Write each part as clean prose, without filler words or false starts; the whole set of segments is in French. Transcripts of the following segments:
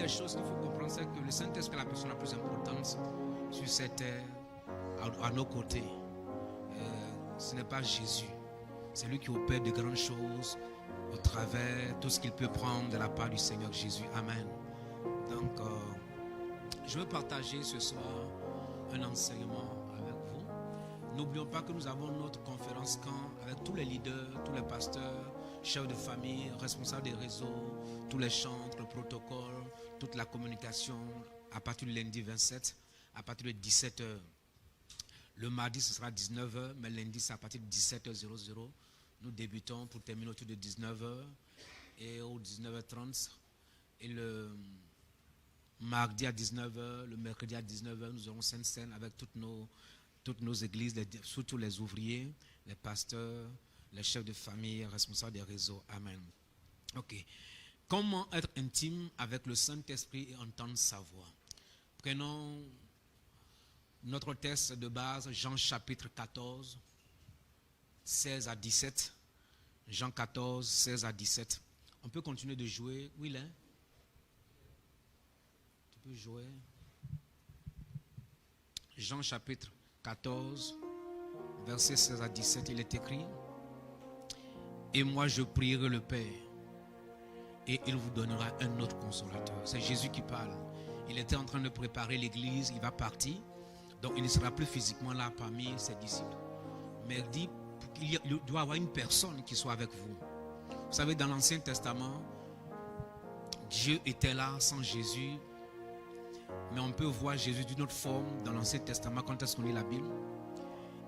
des choses qu'il faut comprendre, c'est que le Saint-Esprit est la personne la plus importante sur cette terre, à nos côtés. Ce n'est pas Jésus. C'est lui qui opère de grandes choses au travers tout ce qu'il peut prendre de la part du Seigneur Jésus. Amen. Donc, je veux partager ce soir un enseignement avec vous. N'oublions pas que nous avons notre conférence camp avec tous les leaders, tous les pasteurs, chefs de famille, responsables des réseaux, tous les chantres, le protocole, toute la communication à partir du lundi 27, à partir de 17h. Le mardi, ce sera 19h, mais lundi, c'est à partir de 17h00. Nous débutons pour terminer autour de 19h et au 19h30. Et le mardi à 19h, le mercredi à 19h, nous aurons Sainte Seine avec toutes nos églises, surtout les ouvriers, les pasteurs, les chefs de famille, responsables des réseaux. Amen. Ok. Comment être intime avec le Saint-Esprit et entendre sa voix? Prenons notre texte de base, Jean chapitre 14, 16 à 17. Jean 14, 16 à 17. On peut continuer de jouer. Oui, là. Tu peux jouer. Jean chapitre 14, verset 16 à 17, il est écrit: et moi je prierai le Père, et il vous donnera un autre consolateur. C'est Jésus qui parle. Il était en train de préparer l'église, il va partir. Donc il ne sera plus physiquement là parmi ses disciples. Mais il dit qu'il doit y avoir une personne qui soit avec vous. Vous savez, dans l'Ancien Testament, Dieu était là sans Jésus. Mais on peut voir Jésus d'une autre forme dans l'Ancien Testament quand est-ce qu'on lit la Bible.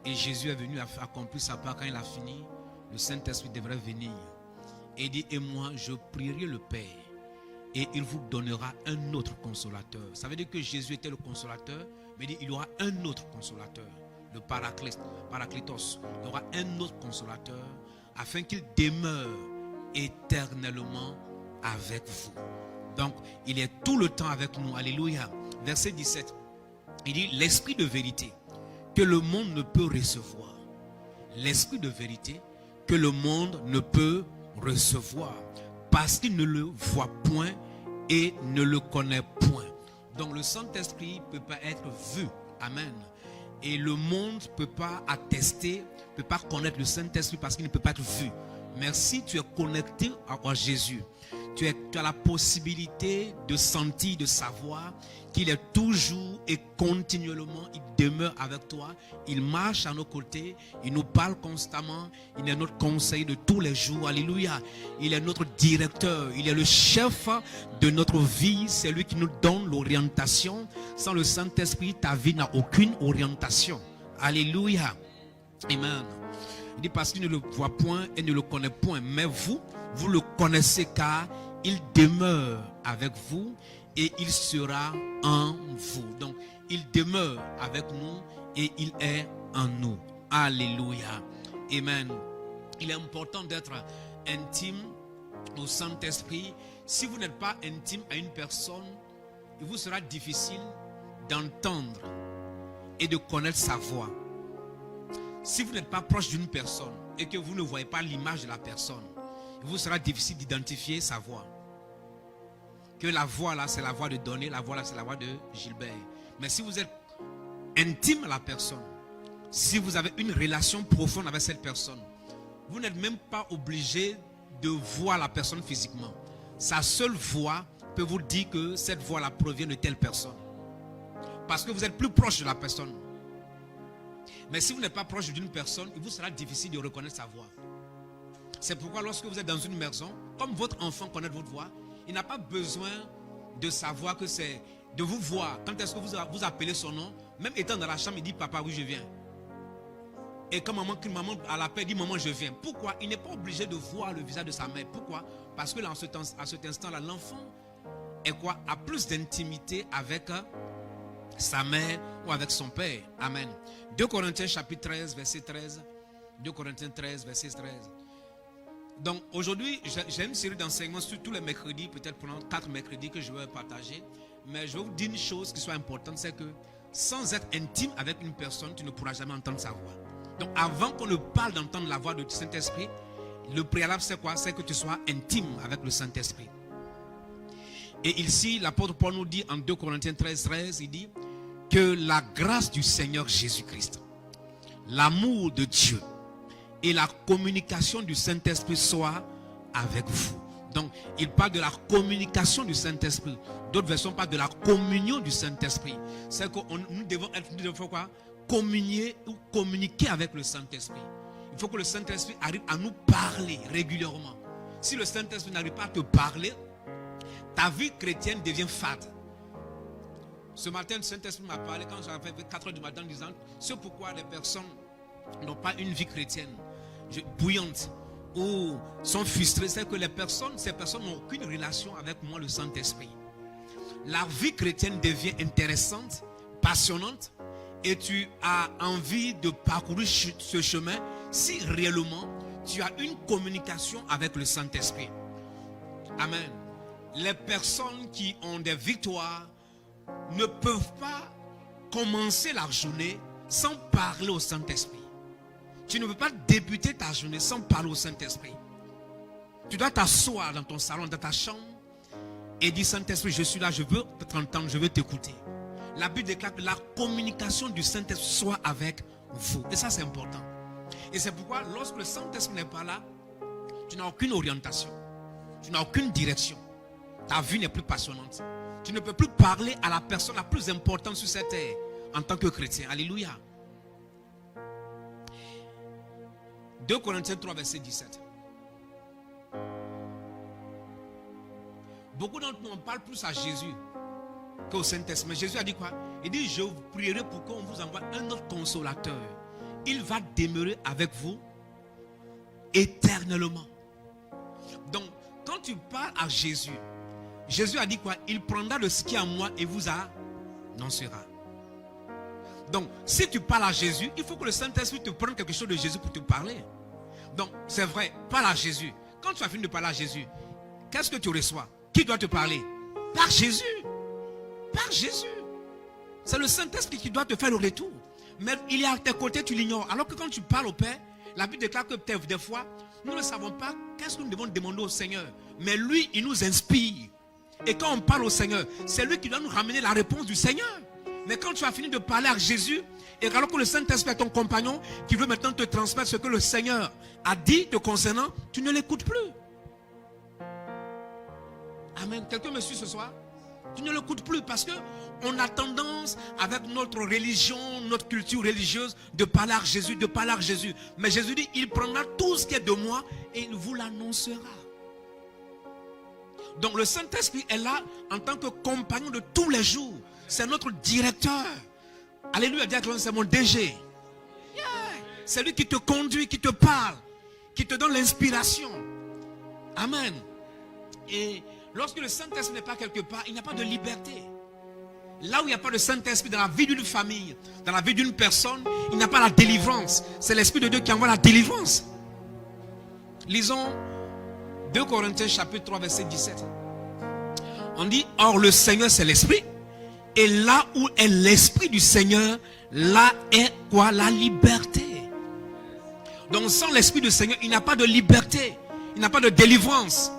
Et Jésus est venu accomplir sa part. Quand il a fini, le Saint-Esprit devrait venir. Et il dit, et moi je prierai le Père, et il vous donnera un autre consolateur. Ça veut dire que Jésus était le consolateur, mais il y aura un autre consolateur, le Paraclétos. Il y aura un autre consolateur afin qu'il demeure éternellement avec vous. Donc, il est tout le temps avec nous. Alléluia. Verset 17. Il dit, l'esprit de vérité que le monde ne peut recevoir. L'esprit de vérité que le monde ne peut recevoir. Parce qu'il ne le voit point et ne le connaît point. Donc le Saint-Esprit ne peut pas être vu. Amen. Et le monde ne peut pas attester, ne peut pas connaître le Saint-Esprit parce qu'il ne peut pas être vu. Mais si tu es connecté à Jésus, tu as la possibilité de sentir, de savoir qu'il est toujours et continuellement, il demeure avec toi, il marche à nos côtés, il nous parle constamment, il est notre conseiller de tous les jours, alléluia. Il est notre directeur, il est le chef de notre vie, c'est lui qui nous donne l'orientation. Sans le Saint-Esprit, ta vie n'a aucune orientation, alléluia. Amen. Il dit parce qu'il ne le voit point et ne le connaît point, mais vous le connaissez car il demeure avec vous et il sera en vous. Donc, il demeure avec nous et il est en nous. Alléluia. Amen. Il est important d'être intime au Saint-Esprit. Si vous n'êtes pas intime à une personne, il vous sera difficile d'entendre et de connaître sa voix. Si vous n'êtes pas proche d'une personne et que vous ne voyez pas l'image de la personne, il vous sera difficile d'identifier sa voix. Que la voix là, c'est la voix de Donné, la voix là, c'est la voix de Gilbert. Mais si vous êtes intime à la personne, si vous avez une relation profonde avec cette personne, vous n'êtes même pas obligé de voir la personne physiquement. Sa seule voix peut vous dire que cette voix là provient de telle personne. Parce que vous êtes plus proche de la personne. Mais si vous n'êtes pas proche d'une personne, il vous sera difficile de reconnaître sa voix. C'est pourquoi lorsque vous êtes dans une maison, comme votre enfant connaît votre voix, il n'a pas besoin de savoir que c'est de vous voir. Quand est-ce que vous appelez son nom, même étant dans la chambre, il dit papa, oui, je viens. Et quand maman à l'appel, dit maman, je viens. Pourquoi? Il n'est pas obligé de voir le visage de sa mère. Pourquoi? Parce que là, à cet instant-là, l'enfant est quoi? A plus d'intimité avec sa mère ou avec son père. Amen. 2 Corinthiens chapitre 13, verset 13. 2 Corinthiens 13, verset 13. Donc aujourd'hui, j'ai une série d'enseignements sur tous les mercredis, peut-être pendant 4 mercredis que je vais partager. Mais je vais vous dire une chose qui soit importante, c'est que sans être intime avec une personne, tu ne pourras jamais entendre sa voix. Donc avant qu'on ne parle d'entendre la voix du Saint-Esprit, le préalable c'est quoi? C'est que tu sois intime avec le Saint-Esprit. Et ici, l'apôtre Paul nous dit en 2 Corinthiens 13, il dit que la grâce du Seigneur Jésus-Christ, l'amour de Dieu et la communication du Saint-Esprit soient avec vous. Donc, il parle de la communication du Saint-Esprit. D'autres versions parlent de la communion du Saint-Esprit. C'est que nous devons faire quoi? Communier ou communiquer avec le Saint-Esprit. Il faut que le Saint-Esprit arrive à nous parler régulièrement. Si le Saint-Esprit n'arrive pas à te parler, ta vie chrétienne devient fade. Ce matin, le Saint-Esprit m'a parlé quand j'avais 4 h du matin en disant c'est pourquoi les personnes n'ont pas une vie chrétienne bouillante ou sont frustrées. C'est que ces personnes n'ont aucune relation avec moi, le Saint-Esprit. La vie chrétienne devient intéressante, passionnante, et tu as envie de parcourir ce chemin si réellement tu as une communication avec le Saint-Esprit. Amen. Les personnes qui ont des victoires ne peuvent pas commencer la journée sans parler au Saint-Esprit. Tu ne peux pas débuter ta journée sans parler au Saint-Esprit. Tu dois t'asseoir dans ton salon, dans ta chambre et dire Saint-Esprit, je suis là, je veux t'entendre, je veux t'écouter. La Bible déclare que la communication du Saint-Esprit soit avec vous. Et ça, c'est important. Et c'est pourquoi lorsque le Saint-Esprit n'est pas là, tu n'as aucune orientation. Tu n'as aucune direction. Ta vie n'est plus passionnante. Tu ne peux plus parler à la personne la plus importante sur cette terre en tant que chrétien. Alléluia. 2 Corinthiens 3, verset 17. Beaucoup d'entre nous, on parle plus à Jésus qu'au Saint-Esprit. Mais Jésus a dit quoi? Il dit, je vous prierai pour qu'on vous envoie un autre consolateur. Il va demeurer avec vous éternellement. Donc, quand tu parles à Jésus, Jésus a dit quoi? Il prendra de ce qui est en moi et vous annoncera. Donc, si tu parles à Jésus, il faut que le Saint-Esprit te prenne quelque chose de Jésus pour te parler. Donc, c'est vrai, parle à Jésus. Quand tu as fini de parler à Jésus, qu'est-ce que tu reçois? Qui doit te parler? Par Jésus. Par Jésus. C'est le Saint-Esprit qui doit te faire le retour. Mais il est à tes côtés, tu l'ignores. Alors que quand tu parles au Père, la Bible déclare que des fois, nous ne savons pas qu'est-ce que nous devons demander au Seigneur. Mais lui, il nous inspire. Et quand on parle au Seigneur, c'est lui qui doit nous ramener la réponse du Seigneur. Mais quand tu as fini de parler à Jésus, et alors que le Saint-Esprit est ton compagnon, qui veut maintenant te transmettre ce que le Seigneur a dit te concernant, tu ne l'écoutes plus. Amen. Quelqu'un me suit ce soir? Tu ne l'écoutes plus parce que on a tendance, avec notre religion, notre culture religieuse, de parler à Jésus, de parler à Jésus. Mais Jésus dit, il prendra tout ce qui est de moi et il vous l'annoncera. Donc le Saint-Esprit est là en tant que compagnon de tous les jours. C'est notre directeur. Alléluia, c'est mon DG. Yeah. C'est lui qui te conduit, qui te parle, qui te donne l'inspiration. Amen. Et lorsque le Saint-Esprit n'est pas quelque part, il n'y a pas de liberté. Là où il n'y a pas de Saint-Esprit dans la vie d'une famille, dans la vie d'une personne, il n'y a pas la délivrance. C'est l'Esprit de Dieu qui envoie la délivrance. Lisons 2 Corinthiens chapitre 3 verset 17. On dit, or le Seigneur c'est l'Esprit. Et là où est l'Esprit du Seigneur, là est quoi? La liberté. Donc sans l'Esprit du Seigneur, il n'y a pas de liberté. Il n'y a pas de délivrance.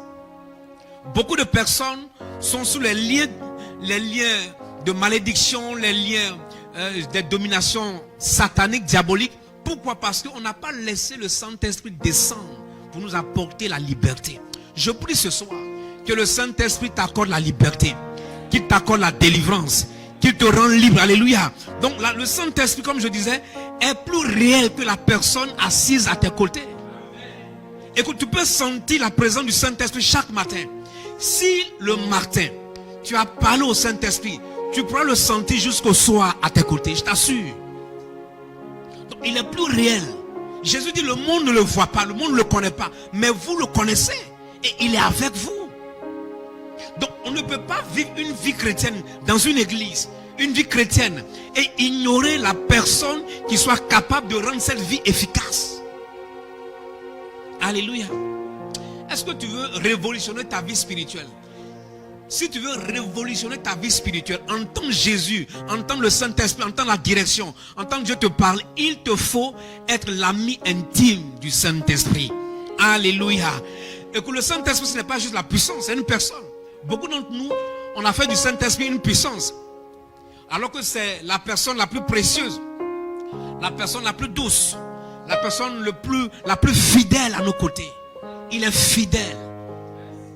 Beaucoup de personnes sont sous les liens de malédiction, les liens de domination satanique, diabolique. Pourquoi? Parce qu'on n'a pas laissé le Saint-Esprit descendre pour nous apporter la liberté. Je prie ce soir que le Saint-Esprit t'accorde la liberté, qu'il t'accorde la délivrance, qu'il te rend libre. Alléluia. Donc là, le Saint-Esprit, comme je disais, est plus réel que la personne assise à tes côtés. Écoute, tu peux sentir la présence du Saint-Esprit chaque matin. Si le matin, tu as parlé au Saint-Esprit, tu pourras le sentir jusqu'au soir à tes côtés, je t'assure. Donc il est plus réel. Jésus dit, le monde ne le voit pas, le monde ne le connaît pas, mais vous le connaissez et il est avec vous. Donc on ne peut pas vivre une vie chrétienne dans une église, une vie chrétienne, et ignorer la personne qui soit capable de rendre cette vie efficace. Alléluia. Est-ce que tu veux révolutionner ta vie spirituelle? Si tu veux révolutionner ta vie spirituelle, entends Jésus, entends le Saint-Esprit, entends la direction, entends Dieu te parle, il te faut être l'ami intime du Saint-Esprit. Alléluia. Et que le Saint-Esprit, ce n'est pas juste la puissance, c'est une personne. Beaucoup d'entre nous, on a fait du Saint-Esprit une puissance. Alors que c'est la personne la plus précieuse, la personne la plus douce, la personne la plus fidèle à nos côtés. Il est fidèle.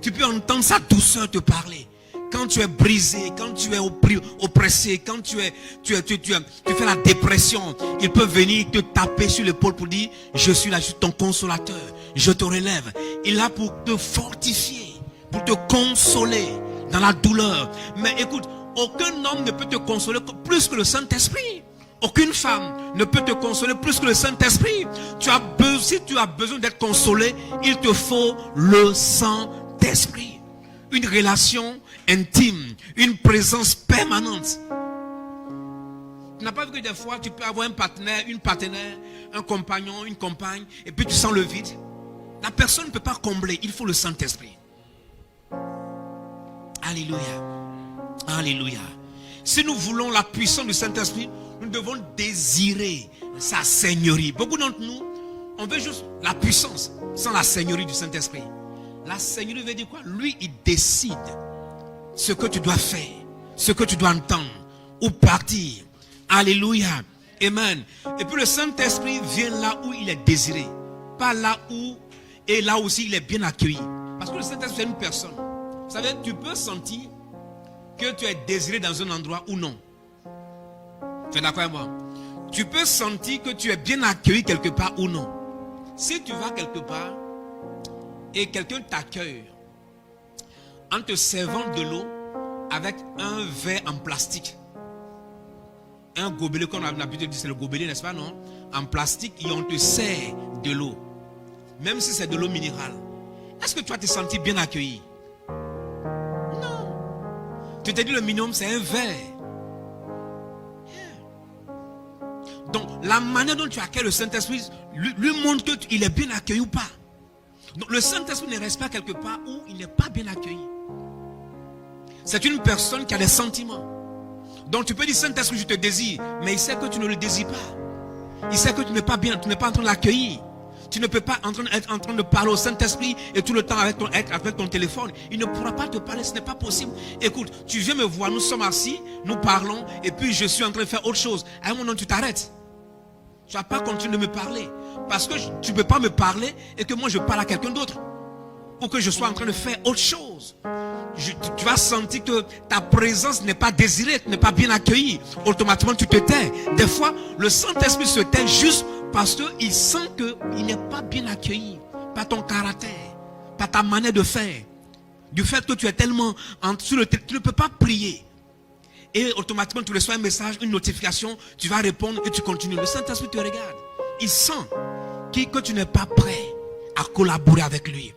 Tu peux entendre sa douceur te parler. Quand tu es brisé, quand tu es oppressé, quand tu fais la dépression, il peut venir te taper sur l'épaule pour dire, je suis là, je suis ton consolateur, je te relève. Il est là pour te fortifier, pour te consoler dans la douleur. Mais écoute, aucun homme ne peut te consoler plus que le Saint-Esprit. Aucune femme ne peut te consoler plus que le Saint-Esprit. Si tu as besoin d'être consolé, il te faut le Saint-Esprit. Une relation intime, une présence permanente. Tu n'as pas vu que des fois tu peux avoir un partenaire, une partenaire, un compagnon, une compagne, et puis tu sens le vide. La personne ne peut pas combler, il faut le Saint-Esprit. Alléluia. Alléluia. Si nous voulons la puissance du Saint-Esprit, nous devons désirer sa seigneurie. Beaucoup d'entre nous, on veut juste la puissance sans la seigneurie du Saint-Esprit. La seigneurie veut dire quoi? Lui, il décide ce que tu dois faire, ce que tu dois entendre, ou partir. Alléluia. Amen. Et puis le Saint-Esprit vient là où il est désiré. Pas là où, et là aussi il est bien accueilli. Parce que le Saint-Esprit est une personne. Vous savez, tu peux sentir que tu es désiré dans un endroit ou non. Tu es d'accord avec moi? Tu peux sentir que tu es bien accueilli quelque part ou non. Si tu vas quelque part et quelqu'un t'accueille en te servant de l'eau avec un verre en plastique, un gobelet, comme on a l'habitude de dire, c'est le gobelet, n'est-ce pas, non? En plastique, et on te sert de l'eau, même si c'est de l'eau minérale. Est-ce que tu vas te sentir bien accueilli? Non. Tu te dis le minimum, c'est un verre. Donc, la manière dont tu accueilles le Saint-Esprit lui montre qu'il est bien accueilli ou pas. Donc, le Saint-Esprit ne reste pas quelque part où il n'est pas bien accueilli. C'est une personne qui a des sentiments. Donc, tu peux dire, Saint-Esprit, je te désire, mais il sait que tu ne le désires pas. Il sait que tu n'es pas bien, tu n'es pas en train de l'accueillir. Tu ne peux pas être en train de parler au Saint-Esprit et tout le temps avec ton téléphone. Il ne pourra pas te parler, ce n'est pas possible. Écoute, tu viens me voir, nous sommes assis, nous parlons, et puis je suis en train de faire autre chose. À un moment, tu t'arrêtes. Tu ne vas pas continuer de me parler. Parce que tu ne peux pas me parler et que moi je parle à quelqu'un d'autre. Ou que je sois en train de faire autre chose. Tu vas sentir que ta présence n'est pas désirée, n'est pas bien accueillie. Automatiquement tu te tais. Des fois, le Saint-Esprit se tait juste parce qu'il sent qu'il n'est pas bien accueilli. Par ton caractère, par ta manière de faire. Du fait que tu es tellement tu ne peux pas prier. Et automatiquement tu reçois un message, une notification, tu vas répondre et tu continues. Le Saint-Esprit te regarde. Il sent que tu n'es pas prêt à collaborer avec lui.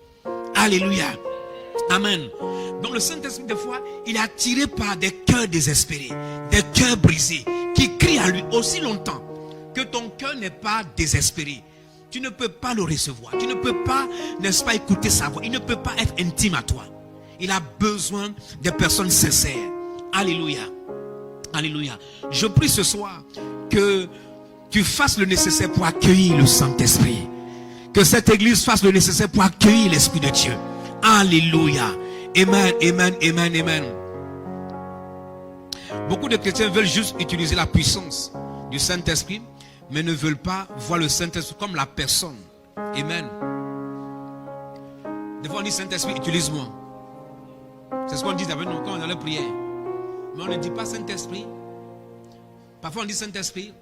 Alléluia. Amen. Donc le Saint-Esprit, des fois, il est attiré par des cœurs désespérés, des cœurs brisés, qui crient à lui aussi longtemps que ton cœur n'est pas désespéré. Tu ne peux pas le recevoir. Tu ne peux pas, n'est-ce pas, écouter sa voix. Il ne peut pas être intime à toi. Il a besoin de personnes sincères. Alléluia. Alléluia. Je prie ce soir que tu fasses le nécessaire pour accueillir le Saint-Esprit. Que cette église fasse le nécessaire pour accueillir l'Esprit de Dieu. Alléluia. Amen, amen, amen, amen. Beaucoup de chrétiens veulent juste utiliser la puissance du Saint-Esprit, mais ne veulent pas voir le Saint-Esprit comme la personne. Amen. Des fois on dit Saint-Esprit, utilise-moi. C'est ce qu'on dit avec nous quand on est dans la prière. Mais on ne dit pas Saint-Esprit. Parfois on dit Saint-Esprit,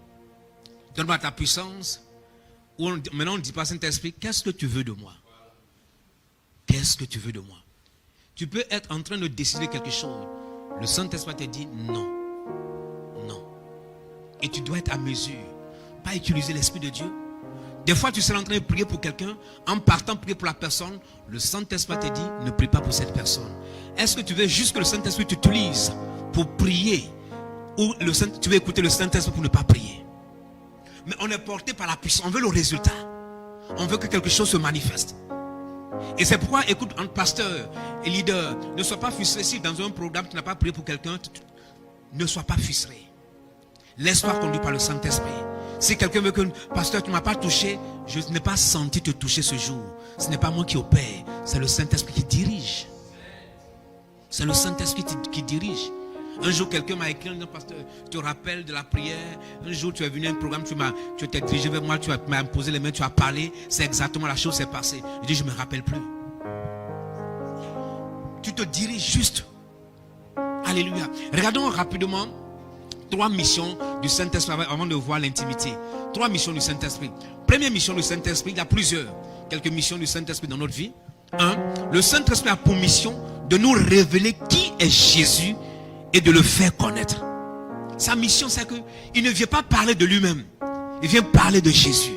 donne-moi ta puissance. Ou maintenant on ne dit pas Saint-Esprit, qu'est-ce que tu veux de moi? Qu'est-ce que tu veux de moi? Tu peux être en train de décider quelque chose. Le Saint-Esprit te dit non. Non. Et tu dois être à mesure. Pas utiliser l'Esprit de Dieu. Des fois tu seras en train de prier pour quelqu'un. En partant prier pour la personne, le Saint-Esprit te dit ne prie pas pour cette personne. Est-ce que tu veux juste que le Saint-Esprit t'utilise pour prier? Ou tu veux écouter le Saint-Esprit pour ne pas prier? Mais on est porté par la puissance. On veut le résultat. On veut que quelque chose se manifeste. Et c'est pourquoi, écoute, un pasteur et leader, ne sois pas frustré si dans un programme tu n'as pas prié pour quelqu'un. Ne sois pas frustré. Laisse-toi conduire par le Saint-Esprit. Si quelqu'un veut que, pasteur, tu ne m'as pas touché, je n'ai pas senti te toucher ce jour. Ce n'est pas moi qui opère, c'est le Saint-Esprit qui dirige. C'est le Saint-Esprit qui dirige. Un jour, quelqu'un m'a écrit en disant, pasteur, tu te rappelles de la prière. Un jour, tu es venu à un programme, tu t'es dirigé vers moi, tu m'as imposé les mains, tu as parlé. C'est exactement la chose qui s'est passée. Je dis, je ne me rappelle plus. Tu te diriges juste. Alléluia. Regardons rapidement 3 missions du Saint-Esprit avant de voir l'intimité. 3 missions du Saint-Esprit. Première mission du Saint-Esprit, il y a quelques missions du Saint-Esprit dans notre vie. 1. Le Saint-Esprit a pour mission de nous révéler qui est Jésus et de le faire connaître. Sa mission, c'est qu'il ne vient pas parler de lui-même. Il vient parler de Jésus.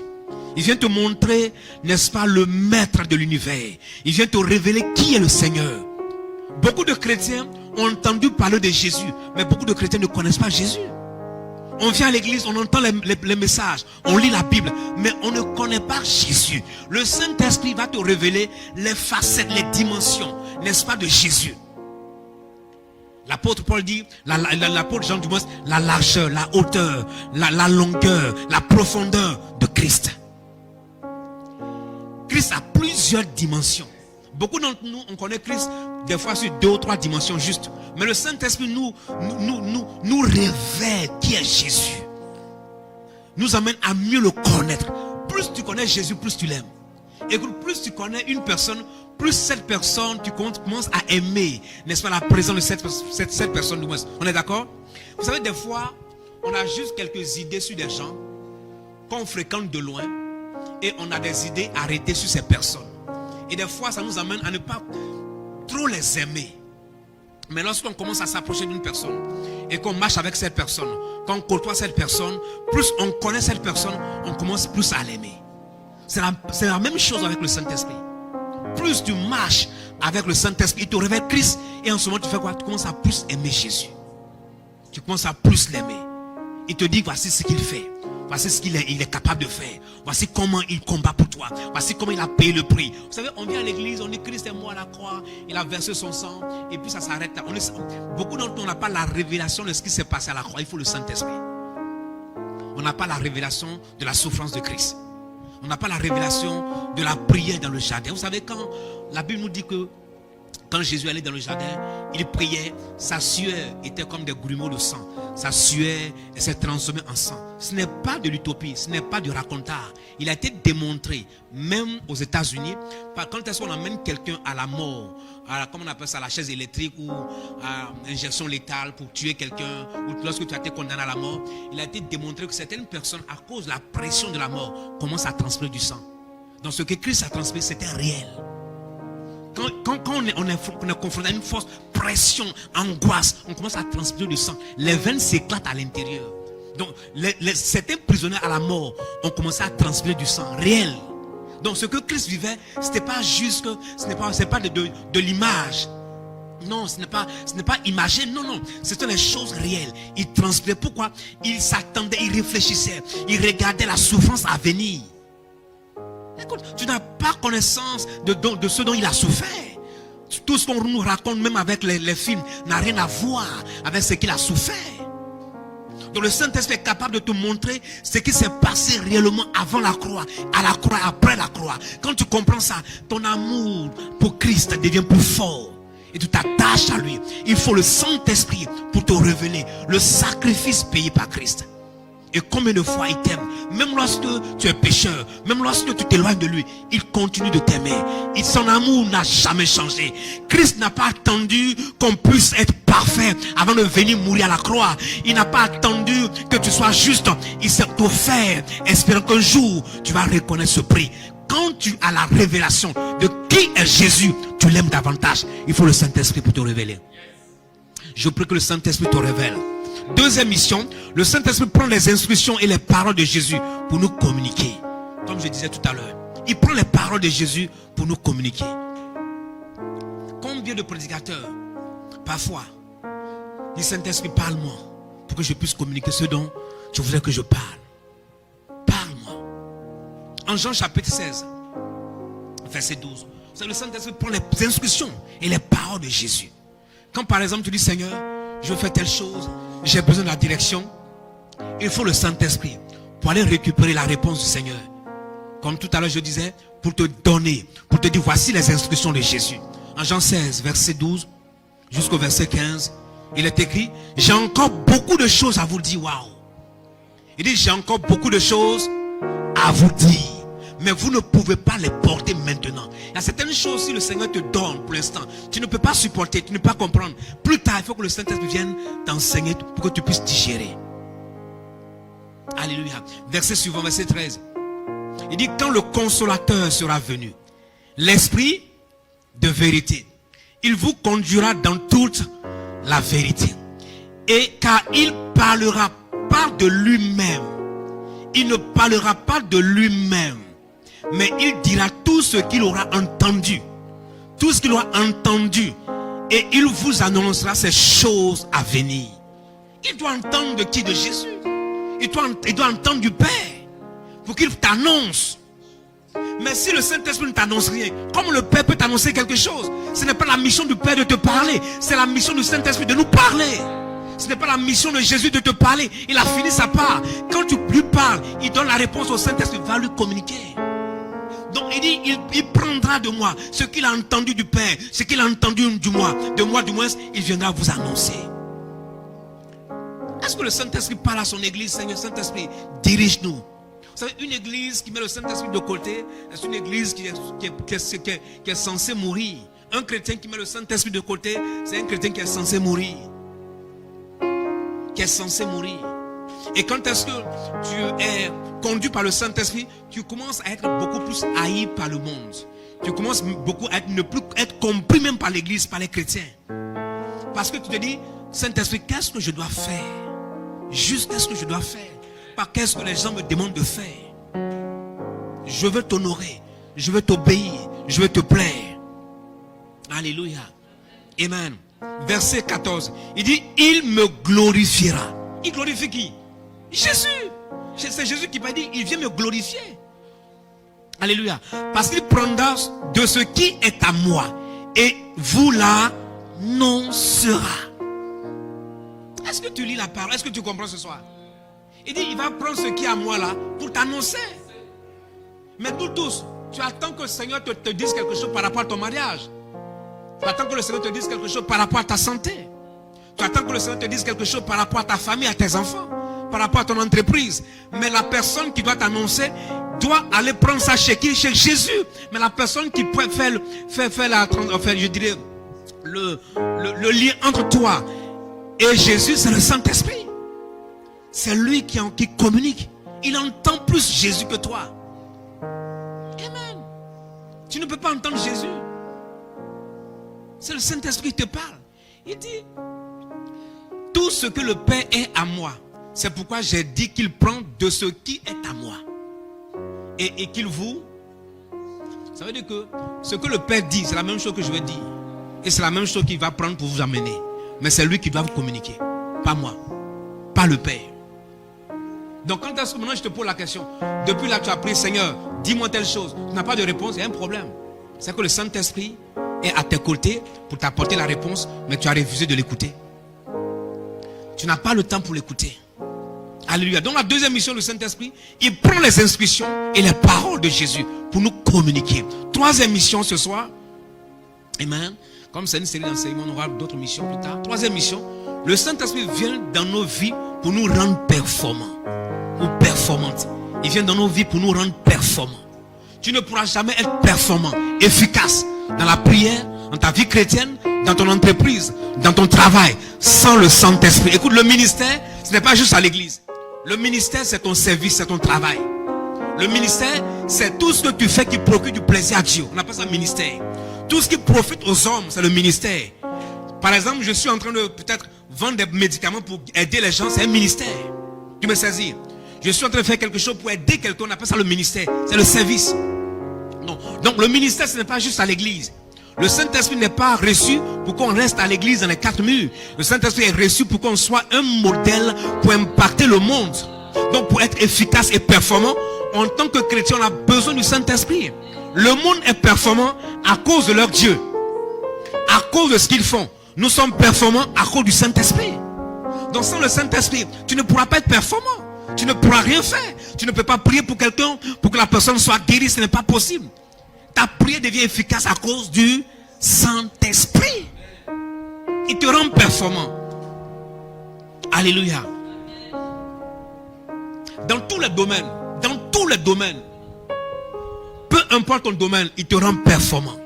Il vient te montrer, n'est-ce pas, le maître de l'univers. Il vient te révéler qui est le Seigneur. Beaucoup de chrétiens ont entendu parler de Jésus, mais beaucoup de chrétiens ne connaissent pas Jésus. On vient à l'église, on entend les messages, on lit la Bible, mais on ne connaît pas Jésus. Le Saint-Esprit va te révéler les facettes, les dimensions, n'est-ce pas, de Jésus. L'apôtre Paul dit, l'apôtre Jean du moins, la largeur, la hauteur, la longueur, la profondeur de Christ. Christ a plusieurs dimensions. Beaucoup d'entre nous, on connaît Christ des fois sur 2 ou 3 dimensions juste. Mais le Saint-Esprit nous révèle qui est Jésus. Nous amène à mieux le connaître. Plus tu connais Jésus, plus tu l'aimes. Et plus tu connais une personne, plus cette personne, tu commences à aimer, n'est-ce pas, la présence de cette personne. On est d'accord? Vous savez, des fois, on a juste quelques idées sur des gens qu'on fréquente de loin et on a des idées arrêtées sur ces personnes. Et des fois, ça nous amène à ne pas trop les aimer. Mais lorsqu'on commence à s'approcher d'une personne et qu'on marche avec cette personne, qu'on côtoie cette personne, plus on connaît cette personne, on commence plus à l'aimer. C'est la même chose avec le Saint-Esprit. Plus tu marches avec le Saint-Esprit, il te révèle Christ. Et en ce moment, tu fais quoi? Tu commences à plus aimer Jésus. Tu commences à plus l'aimer. Il te dit, voici ce qu'il fait. Voici ce qu'il est capable de faire. Voici comment il combat pour toi. Voici comment il a payé le prix. Vous savez, on vient à l'église, on dit Christ est mort à la croix. Il a versé son sang. Et puis ça s'arrête là. Beaucoup d'entre nous, on n'a pas la révélation de ce qui s'est passé à la croix. Il faut le Saint-Esprit. On n'a pas la révélation de la souffrance de Christ. On n'a pas la révélation de la prière dans le jardin. Vous savez, quand la Bible nous dit que quand Jésus allait dans le jardin, il priait, sa sueur était comme des grumeaux de sang. Sa sueur s'est transformée en sang. Ce n'est pas de l'utopie, ce n'est pas du raconteur. Il a été démontré, même aux États-Unis, quand est-ce qu'on amène quelqu'un à la mort, comment on appelle ça, la chaise électrique ou à injection létale pour tuer quelqu'un, ou lorsque tu as été condamné à la mort, il a été démontré que certaines personnes, à cause de la pression de la mort, commencent à transpirer du sang. Donc ce que Christ a transpiré, c'était réel. Quand on est confronté à une force pression, angoisse, on commence à transpirer du sang. Les veines s'éclatent à l'intérieur. Donc certains prisonniers à la mort ont commencé à transpirer du sang réel. Donc ce que Christ vivait, c'était pas juste que c'est pas de l'image. Non, ce n'est pas imagé. Non, c'était des choses réelles. Il transpirait. Pourquoi? Il s'attendait, il réfléchissait, il regardait la souffrance à venir. Écoute, tu n'as pas connaissance de ce dont il a souffert. Tout ce qu'on nous raconte, même avec les films, n'a rien à voir avec ce qu'il a souffert. Donc le Saint-Esprit est capable de te montrer ce qui s'est passé réellement avant la croix, à la croix, après la croix. Quand tu comprends ça, ton amour pour Christ devient plus fort. Et tu t'attaches à lui. Il faut le Saint-Esprit pour te révéler le sacrifice payé par Christ. Et combien de fois il t'aime. Même lorsque tu es pécheur, même lorsque tu t'éloignes de lui, il continue de t'aimer. Et son amour n'a jamais changé. Christ n'a pas attendu qu'on puisse être parfait avant de venir mourir à la croix. Il n'a pas attendu que tu sois juste. Il s'est offert, espérant qu'un jour tu vas reconnaître ce prix. Quand tu as la révélation de qui est Jésus, tu l'aimes davantage. Il faut le Saint-Esprit pour te révéler. Je prie que le Saint-Esprit te révèle. Deuxième mission, le Saint-Esprit prend les instructions et les paroles de Jésus pour nous communiquer. Comme je disais tout à l'heure, il prend les paroles de Jésus pour nous communiquer. Combien de prédicateurs, parfois, disent Saint-Esprit, parle-moi pour que je puisse communiquer ce dont tu voudrais que je parle. Parle-moi. En Jean chapitre 16, verset 12, le Saint-Esprit prend les instructions et les paroles de Jésus. Quand par exemple tu dis, Seigneur, je fais telle chose, j'ai besoin de la direction, il faut le Saint-Esprit pour aller récupérer la réponse du Seigneur. Comme tout à l'heure je disais, pour te donner, pour te dire voici les instructions de Jésus. En Jean 16, verset 12, jusqu'au verset 15, il est écrit, j'ai encore beaucoup de choses à vous dire. Waouh. Il dit, j'ai encore beaucoup de choses à vous dire, mais vous ne pouvez pas les porter maintenant. Il y a certaines choses, si le Seigneur te donne pour l'instant, tu ne peux pas supporter, tu ne peux pas comprendre. Plus tard, il faut que le Saint-Esprit vienne t'enseigner pour que tu puisses digérer. Alléluia. Verset suivant, verset 13. Il dit, quand le consolateur sera venu, l'Esprit de vérité, il vous conduira dans toute la vérité. Et car il parlera pas de lui-même, il ne parlera pas de lui-même, mais il dira tout ce qu'il aura entendu. Tout ce qu'il aura entendu. Et il vous annoncera ces choses à venir. Il doit entendre de qui? De Jésus. Il doit entendre du Père pour qu'il t'annonce. Mais si le Saint-Esprit ne t'annonce rien, comme le Père peut t'annoncer quelque chose, ce n'est pas la mission du Père de te parler, c'est la mission du Saint-Esprit de nous parler. Ce n'est pas la mission de Jésus de te parler. Il a fini sa part. Quand tu lui parles, il donne la réponse au Saint-Esprit, va lui communiquer. Donc il dit, il prendra de moi ce qu'il a entendu du Père, ce qu'il a entendu de moi du moins, il viendra vous annoncer. Est-ce que le Saint-Esprit parle à son église? Seigneur Saint-Esprit, dirige-nous. Vous savez, une église qui met le Saint-Esprit de côté, c'est une église qui est censée mourir. Un chrétien qui met le Saint-Esprit de côté, c'est un chrétien qui est censé mourir. Qui est censé mourir. Et quand est-ce que tu es conduit par le Saint-Esprit, tu commences à être beaucoup plus haï par le monde. Tu commences beaucoup à ne plus être compris même par l'église, par les chrétiens. Parce que tu te dis, Saint-Esprit, qu'est-ce que je dois faire? Juste qu'est-ce que je dois faire? Pas qu'est-ce que les gens me demandent de faire. Je veux t'honorer, je veux t'obéir, je veux te plaire. Alléluia. Amen. Verset 14. Il dit, il me glorifiera. Il glorifie qui? Jésus. C'est Jésus qui m'a dit, il vient me glorifier. Alléluia. Parce qu'il prendra de ce qui est à moi et vous l'annoncera. Est-ce que tu lis la parole? Est-ce que tu comprends ce soir? Il dit, il va prendre ce qui est à moi là pour t'annoncer. Mais nous tous, tu attends que le Seigneur te dise quelque chose par rapport à ton mariage. Tu attends que le Seigneur te dise quelque chose par rapport à ta santé. Tu attends que le Seigneur te dise quelque chose par rapport à ta famille, à tes enfants, par rapport à ton entreprise. Mais la personne qui doit t'annoncer doit aller prendre ça chez qui? Chez Jésus. Mais la personne qui peut faire je dirais, le lien entre toi et Jésus, c'est le Saint-Esprit. C'est lui qui communique. Il entend plus Jésus que toi. Amen. Tu ne peux pas entendre Jésus. C'est le Saint-Esprit qui te parle. Il dit, tout ce que le Père est à moi, c'est pourquoi j'ai dit qu'il prend de ce qui est à moi. Et qu'il vous... Ça veut dire que ce que le Père dit, c'est la même chose que je vais dire. Et c'est la même chose qu'il va prendre pour vous amener. Mais c'est lui qui doit vous communiquer. Pas moi. Pas le Père. Donc quand est-ce que maintenant je te pose la question? Depuis là tu as prié, Seigneur, dis-moi telle chose. Tu n'as pas de réponse, il y a un problème. C'est que le Saint-Esprit est à tes côtés pour t'apporter la réponse, mais tu as refusé de l'écouter. Tu n'as pas le temps pour l'écouter. Alléluia. Donc la deuxième mission du Saint-Esprit, il prend les instructions et les paroles de Jésus pour nous communiquer. Troisième mission ce soir. Amen. Comme c'est une série d'enseignements, on aura d'autres missions plus tard. Troisième mission, le Saint-Esprit vient dans nos vies pour nous rendre performants ou performantes. Il vient dans nos vies pour nous rendre performants. Tu ne pourras jamais être performant, efficace dans la prière, dans ta vie chrétienne, dans ton entreprise, dans ton travail, sans le Saint-Esprit. Écoute, le ministère, ce n'est pas juste à l'église. Le ministère, c'est ton service, c'est ton travail. Le ministère, c'est tout ce que tu fais qui procure du plaisir à Dieu. On appelle ça ministère. Tout ce qui profite aux hommes, c'est le ministère. Par exemple, je suis en train de peut-être vendre des médicaments pour aider les gens, c'est un ministère. Tu me saisis? Je suis en train de faire quelque chose pour aider quelqu'un, on appelle ça le ministère. C'est le service. Non. Donc le ministère, ce n'est pas juste à l'église. Le Saint-Esprit n'est pas reçu pour qu'on reste à l'église dans les 4 murs. Le Saint-Esprit est reçu pour qu'on soit un modèle pour impacter le monde. Donc pour être efficace et performant, en tant que chrétien, on a besoin du Saint-Esprit. Le monde est performant à cause de leur Dieu. À cause de ce qu'ils font. Nous sommes performants à cause du Saint-Esprit. Donc sans le Saint-Esprit, tu ne pourras pas être performant. Tu ne pourras rien faire. Tu ne peux pas prier pour quelqu'un pour que la personne soit guérie. Ce n'est pas possible. Ta prière devient efficace à cause du Saint-Esprit. il te rend performant. Alléluia. Dans tous les domaines, peu importe ton domaine, il te rend performant.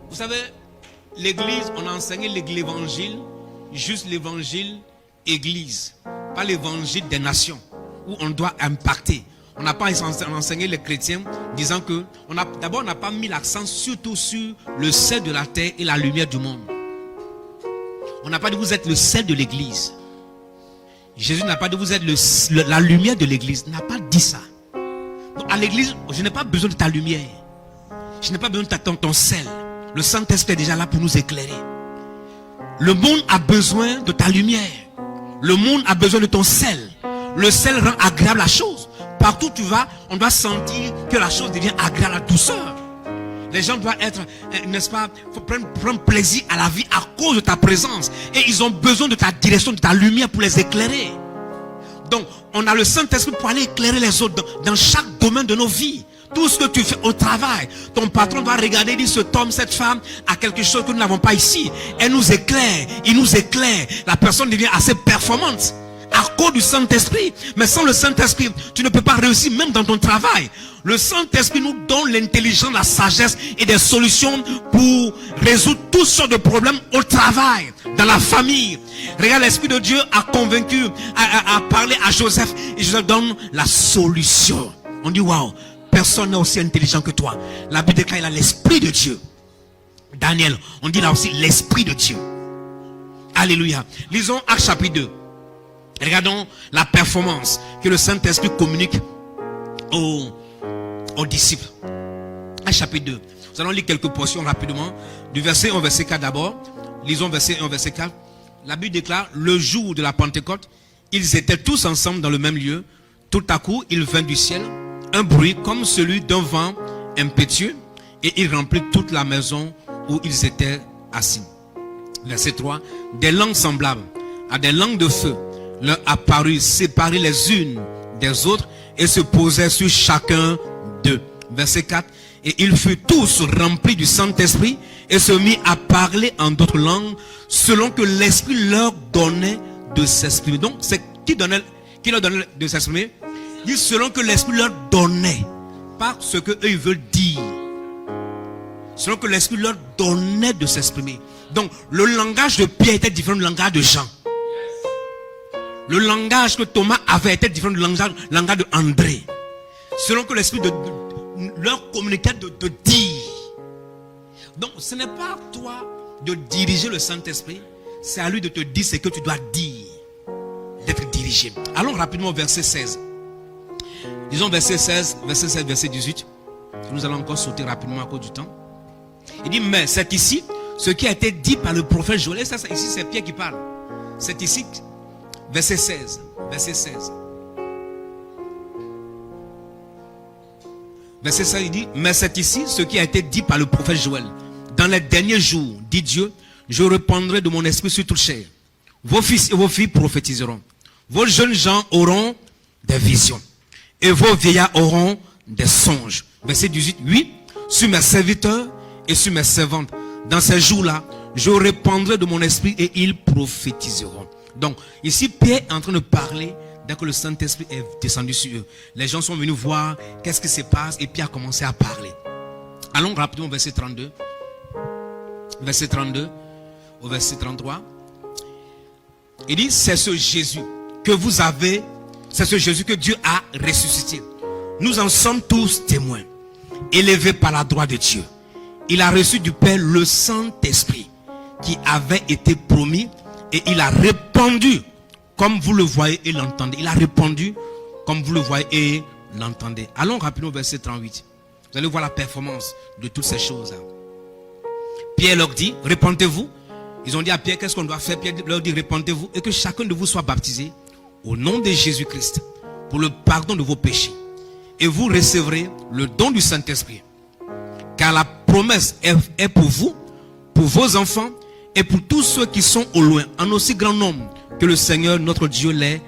Vous savez, l'église, on a enseigné l'évangile, juste l'évangile église, pas l'évangile des nations, où on doit impacter. On n'a pas enseigné les chrétiens disant que, d'abord on n'a pas mis l'accent surtout sur le sel de la terre et la lumière du monde. On n'a pas dit vous êtes le sel de l'église. Jésus n'a pas dit vous êtes la lumière de l'église. Il n'a pas dit ça. Donc à l'église, je n'ai pas besoin de ta lumière. Je n'ai pas besoin de ton sel. Le Saint-Esprit est déjà là pour nous éclairer. Le monde a besoin de ta lumière. Le monde a besoin de ton sel. Le sel rend agréable la chose. Partout où tu vas, on doit sentir que la chose devient agréable, la douceur. Les gens doivent être, n'est-ce pas, prendre plaisir à la vie à cause de ta présence. Et ils ont besoin de ta direction, de ta lumière pour les éclairer. Donc, on a le Saint-Esprit pour aller éclairer les autres dans chaque domaine de nos vies. Tout ce que tu fais au travail, ton patron doit regarder et dire, cet homme, cette femme a quelque chose que nous n'avons pas ici. Elle nous éclaire, il nous éclaire. La personne devient assez performante à cause du Saint-Esprit. Mais sans le Saint-Esprit, tu ne peux pas réussir même dans ton travail. Le Saint-Esprit nous donne l'intelligence, la sagesse et des solutions pour résoudre toutes sortes de problèmes au travail, dans la famille. Regarde, l'Esprit de Dieu a convaincu, a parlé à Joseph et Joseph donne la solution. On dit waouh, personne n'est aussi intelligent que toi. La Bible déclare il a l'Esprit de Dieu. Daniel, on dit là aussi l'Esprit de Dieu. Alléluia. Lisons Actes chapitre 2. Regardons la performance que le Saint-Esprit communique aux disciples. Actes chapitre 2. Nous allons lire quelques portions rapidement. Du verset 1 au verset 4 d'abord. Lisons verset 1 au verset 4. La Bible déclare, le jour de la Pentecôte, ils étaient tous ensemble dans le même lieu. Tout à coup, il vint du ciel un bruit comme celui d'un vent impétueux et il remplit toute la maison où ils étaient assis. Verset 3. Des langues semblables à des langues de feu leur apparut séparées les unes des autres et se posaient sur chacun d'eux. Verset 4. Et ils furent tous remplis du Saint-Esprit et se mit à parler en d'autres langues selon que l'Esprit leur donnait de s'exprimer. Donc c'est qui leur donnait de s'exprimer? Dit selon que l'Esprit leur donnait, pas ce que eux ils veulent dire. Selon que l'Esprit leur donnait de s'exprimer. Donc le langage de Pierre était différent du langage de Jean. Le langage que Thomas avait était différent du langage de André. Selon que l'Esprit leur communiquait de dire. Donc ce n'est pas à toi de diriger le Saint-Esprit, c'est à lui de te dire ce que tu dois dire, d'être dirigé. Allons rapidement au verset 16. Disons verset 16, verset 18. Nous allons encore sauter rapidement à cause du temps. Il dit, mais c'est ici ce qui a été dit par le prophète Joël. Et ça, ici c'est Pierre qui parle. C'est ici, verset 16. Verset 16. Verset 16, il dit, mais c'est ici ce qui a été dit par le prophète Joël. Dans les derniers jours, dit Dieu, je répandrai de mon esprit sur toute chair. Vos fils et vos filles prophétiseront. Vos jeunes gens auront des visions. Et vos vieillards auront des songes. Verset 18, oui, sur mes serviteurs et sur mes servantes. Dans ces jours-là, je répandrai de mon esprit et ils prophétiseront. Donc, ici, Pierre est en train de parler dès que le Saint-Esprit est descendu sur eux. Les gens sont venus voir qu'est-ce qui se passe et Pierre a commencé à parler. Allons rapidement au verset 32. Verset 32 au verset 33. Il dit, c'est ce Jésus que vous avez, c'est ce Jésus que Dieu a ressuscité. Nous en sommes tous témoins. Élevé par la droite de Dieu. Il a reçu du Père le Saint-Esprit qui avait été promis et il a répandu comme vous le voyez et l'entendez. Il a répandu comme vous le voyez et l'entendez. Allons rapidement au verset 38. Vous allez voir la performance de toutes ces choses. Pierre leur dit, répentez-vous. Ils ont dit à Pierre, qu'est-ce qu'on doit faire? Pierre leur dit, répentez-vous et que chacun de vous soit baptisé au nom de Jésus-Christ pour le pardon de vos péchés. Et vous recevrez le don du Saint-Esprit. Car la promesse est pour vous, pour vos enfants et pour tous ceux qui sont au loin, en aussi grand nombre que le Seigneur notre Dieu les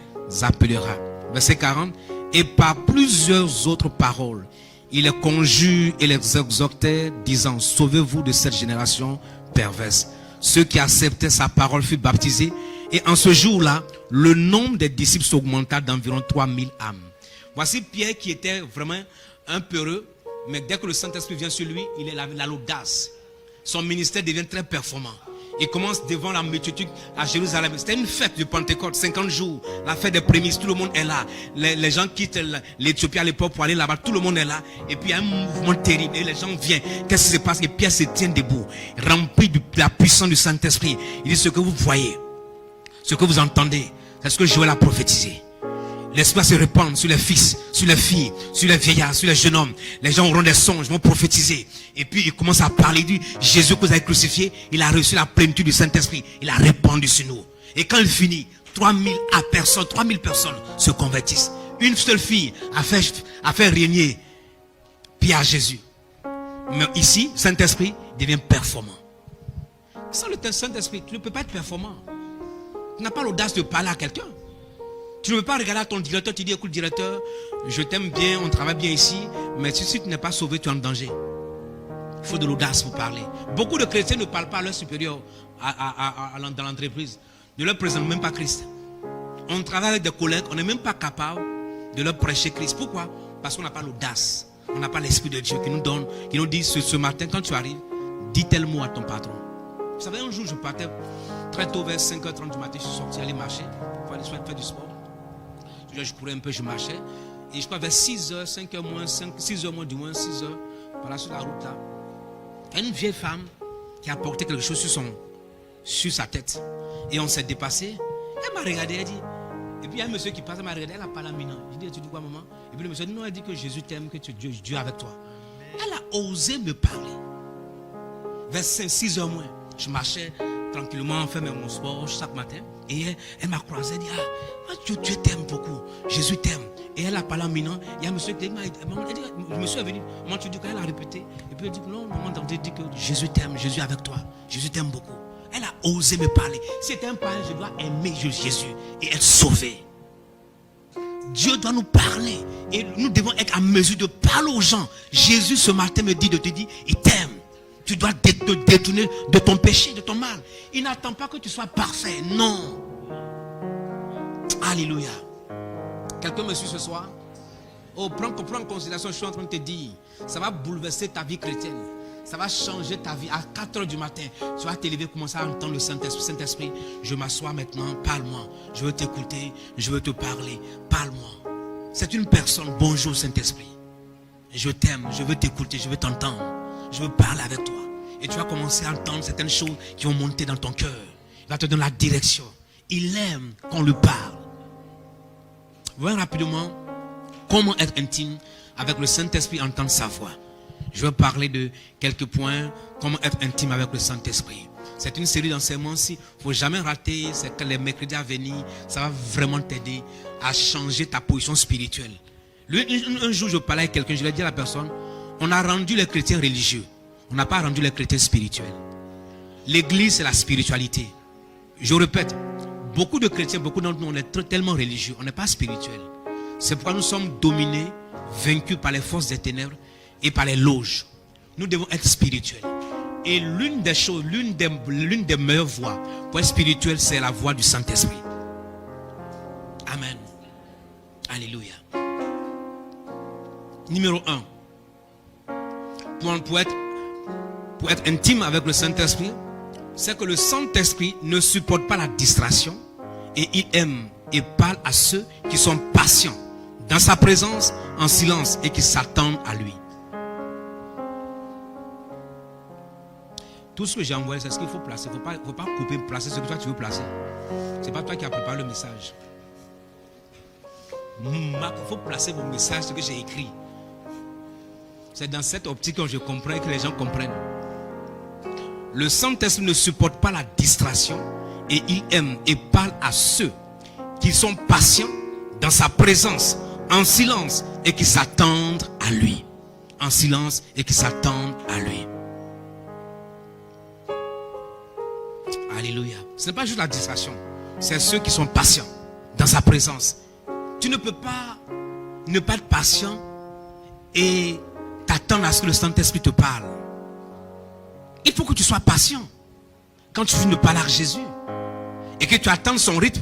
appellera. Verset 40. Et par plusieurs autres paroles, il les conjure et les exhortait, disant, sauvez-vous de cette génération perverse. Ceux qui acceptaient sa parole furent baptisés. Et en ce jour-là, le nombre des disciples s'augmenta d'environ 3000 âmes. Voici Pierre qui était vraiment un peureux. Mais dès que le Saint-Esprit vient sur lui, il a l'audace. Son ministère devient très performant. Il commence devant la multitude à Jérusalem. C'était une fête de Pentecôte, 50 jours. La fête des prémices, tout le monde est là. Les gens quittent l'Éthiopie à l'époque pour aller là-bas. Tout le monde est là. Et puis il y a un mouvement terrible. Et les gens viennent. Qu'est-ce qui se passe? Et Pierre se tient debout, rempli de la puissance du Saint-Esprit. Il dit: ce que vous voyez, ce que vous entendez, c'est ce que Joël a prophétisé. L'esprit se répand sur les fils, sur les filles, sur les vieillards, sur les jeunes hommes. Les gens auront des songes, vont prophétiser. Et puis il commence à parler. Il dit: Jésus que vous avez crucifié, il a reçu la plénitude du Saint-Esprit. Il a répandu sur nous. Et quand il finit, 3000 personnes se convertissent. Une seule fille a fait régner Pierre à Jésus. Mais ici, Saint-Esprit devient performant. Sans le Saint-Esprit, tu ne peux pas être performant. Tu n'as pas l'audace de parler à quelqu'un. Tu ne peux pas regarder à ton directeur, tu dis: écoute directeur, je t'aime bien, on travaille bien ici, mais si tu n'es pas sauvé, tu es en danger. Il faut de l'audace pour parler. Beaucoup de chrétiens ne parlent pas à leurs supérieurs dans l'entreprise. Ne leur présentent même pas Christ. On travaille avec des collègues, on n'est même pas capable de leur prêcher Christ. Pourquoi? Parce qu'on n'a pas l'audace. On n'a pas l'Esprit de Dieu qui nous dit: ce matin, quand tu arrives, dis tel mot à ton patron. Vous savez, un jour, je partais très tôt, vers 5h30 du matin, je suis sorti aller marcher, pour aller faire du sport. Je courais un peu, je marchais. Et je crois vers 6h, 5h moins, 6h moins du moins, 6h, par là sur la route là, une vieille femme qui a porté quelque chose sur sa tête. Et on s'est dépassé. Elle m'a regardé, elle dit. Et puis il y a un monsieur qui passe, elle m'a regardé, elle n'a pas la mine. Je dis: tu dis quoi, maman? Et puis le monsieur dit: non, elle dit que Jésus t'aime, que Dieu est avec toi. Elle a osé me parler. Vers 6h moins, je marchais tranquillement, fait mon sport chaque matin. Et elle m'a croisé, elle dit: ah, Dieu t'aime beaucoup, Jésus t'aime. Et elle a parlé en minant. Il y a un monsieur qui m'a dit: le monsieur est venu, maman, tu dis qu'elle a répété. Et puis elle dit: non, maman, tu dis que Jésus t'aime, Jésus est avec toi, Jésus t'aime beaucoup. Elle a osé me parler. Si c'était un parent, je dois aimer Jésus et être sauvé. Dieu doit nous parler. Et nous devons être en mesure de parler aux gens. Jésus ce matin me dit de te dire: il t'aime. Tu dois te détourner de ton péché, de ton mal. Il n'attend pas que tu sois parfait. Non. Alléluia. Quelqu'un me suit ce soir? Oh, prends en considération, je suis en train de te dire. Ça va bouleverser ta vie chrétienne. Ça va changer ta vie. À 4h du matin, tu vas t'élever, commencer à entendre le Saint-Esprit. Saint-Esprit, je m'assois maintenant, parle-moi. Je veux t'écouter, je veux te parler. Parle-moi. C'est une personne. Bonjour Saint-Esprit. Je t'aime, je veux t'écouter, je veux t'entendre. Je veux parler avec toi. Et tu vas commencer à entendre certaines choses qui vont monter dans ton cœur. Il va te donner la direction. Il aime qu'on lui parle. Voyons rapidement comment être intime avec le Saint-Esprit, entendre sa voix. Je vais parler de quelques points. Comment être intime avec le Saint-Esprit. C'est une série d'enseignements. Il ne faut jamais rater. C'est que les mercredis à venir, ça va vraiment t'aider à changer ta position spirituelle. Un jour, je parlais avec quelqu'un, je lui ai dit à la personne: on a rendu les chrétiens religieux. On n'a pas rendu les chrétiens spirituels. L'église, c'est la spiritualité. Je répète, beaucoup de chrétiens, beaucoup d'entre nous, on est tellement religieux. On n'est pas spirituel. C'est pourquoi nous sommes dominés, vaincus par les forces des ténèbres et par les loges. Nous devons être spirituels. Et l'une des choses, l'une des meilleures voies pour être spirituel, c'est la voie du Saint-Esprit. Amen. Alléluia. Numéro 1. Pour être intime avec le Saint-Esprit, c'est que le Saint-Esprit ne supporte pas la distraction et il aime et parle à ceux qui sont patients dans sa présence, en silence, et qui s'attendent à lui. Tout ce que j'ai envoyé, c'est ce qu'il faut placer. Il ne faut pas couper, placer ce que toi tu veux placer. Ce n'est pas toi qui as préparé le message. Il faut placer vos messages, ce que j'ai écrit. C'est dans cette optique que je comprends et que les gens comprennent. Le Saint-Esprit ne supporte pas la distraction et il aime et parle à ceux qui sont patients dans sa présence, en silence, et qui s'attendent à lui. En silence et qui s'attendent à lui. Alléluia. Ce n'est pas juste la distraction. C'est ceux qui sont patients dans sa présence. Tu ne peux pas ne pas être patient et t'attendre à ce que le Saint-Esprit te parle. Il faut que tu sois patient. quand tu ne parles à Jésus et que tu attends son rythme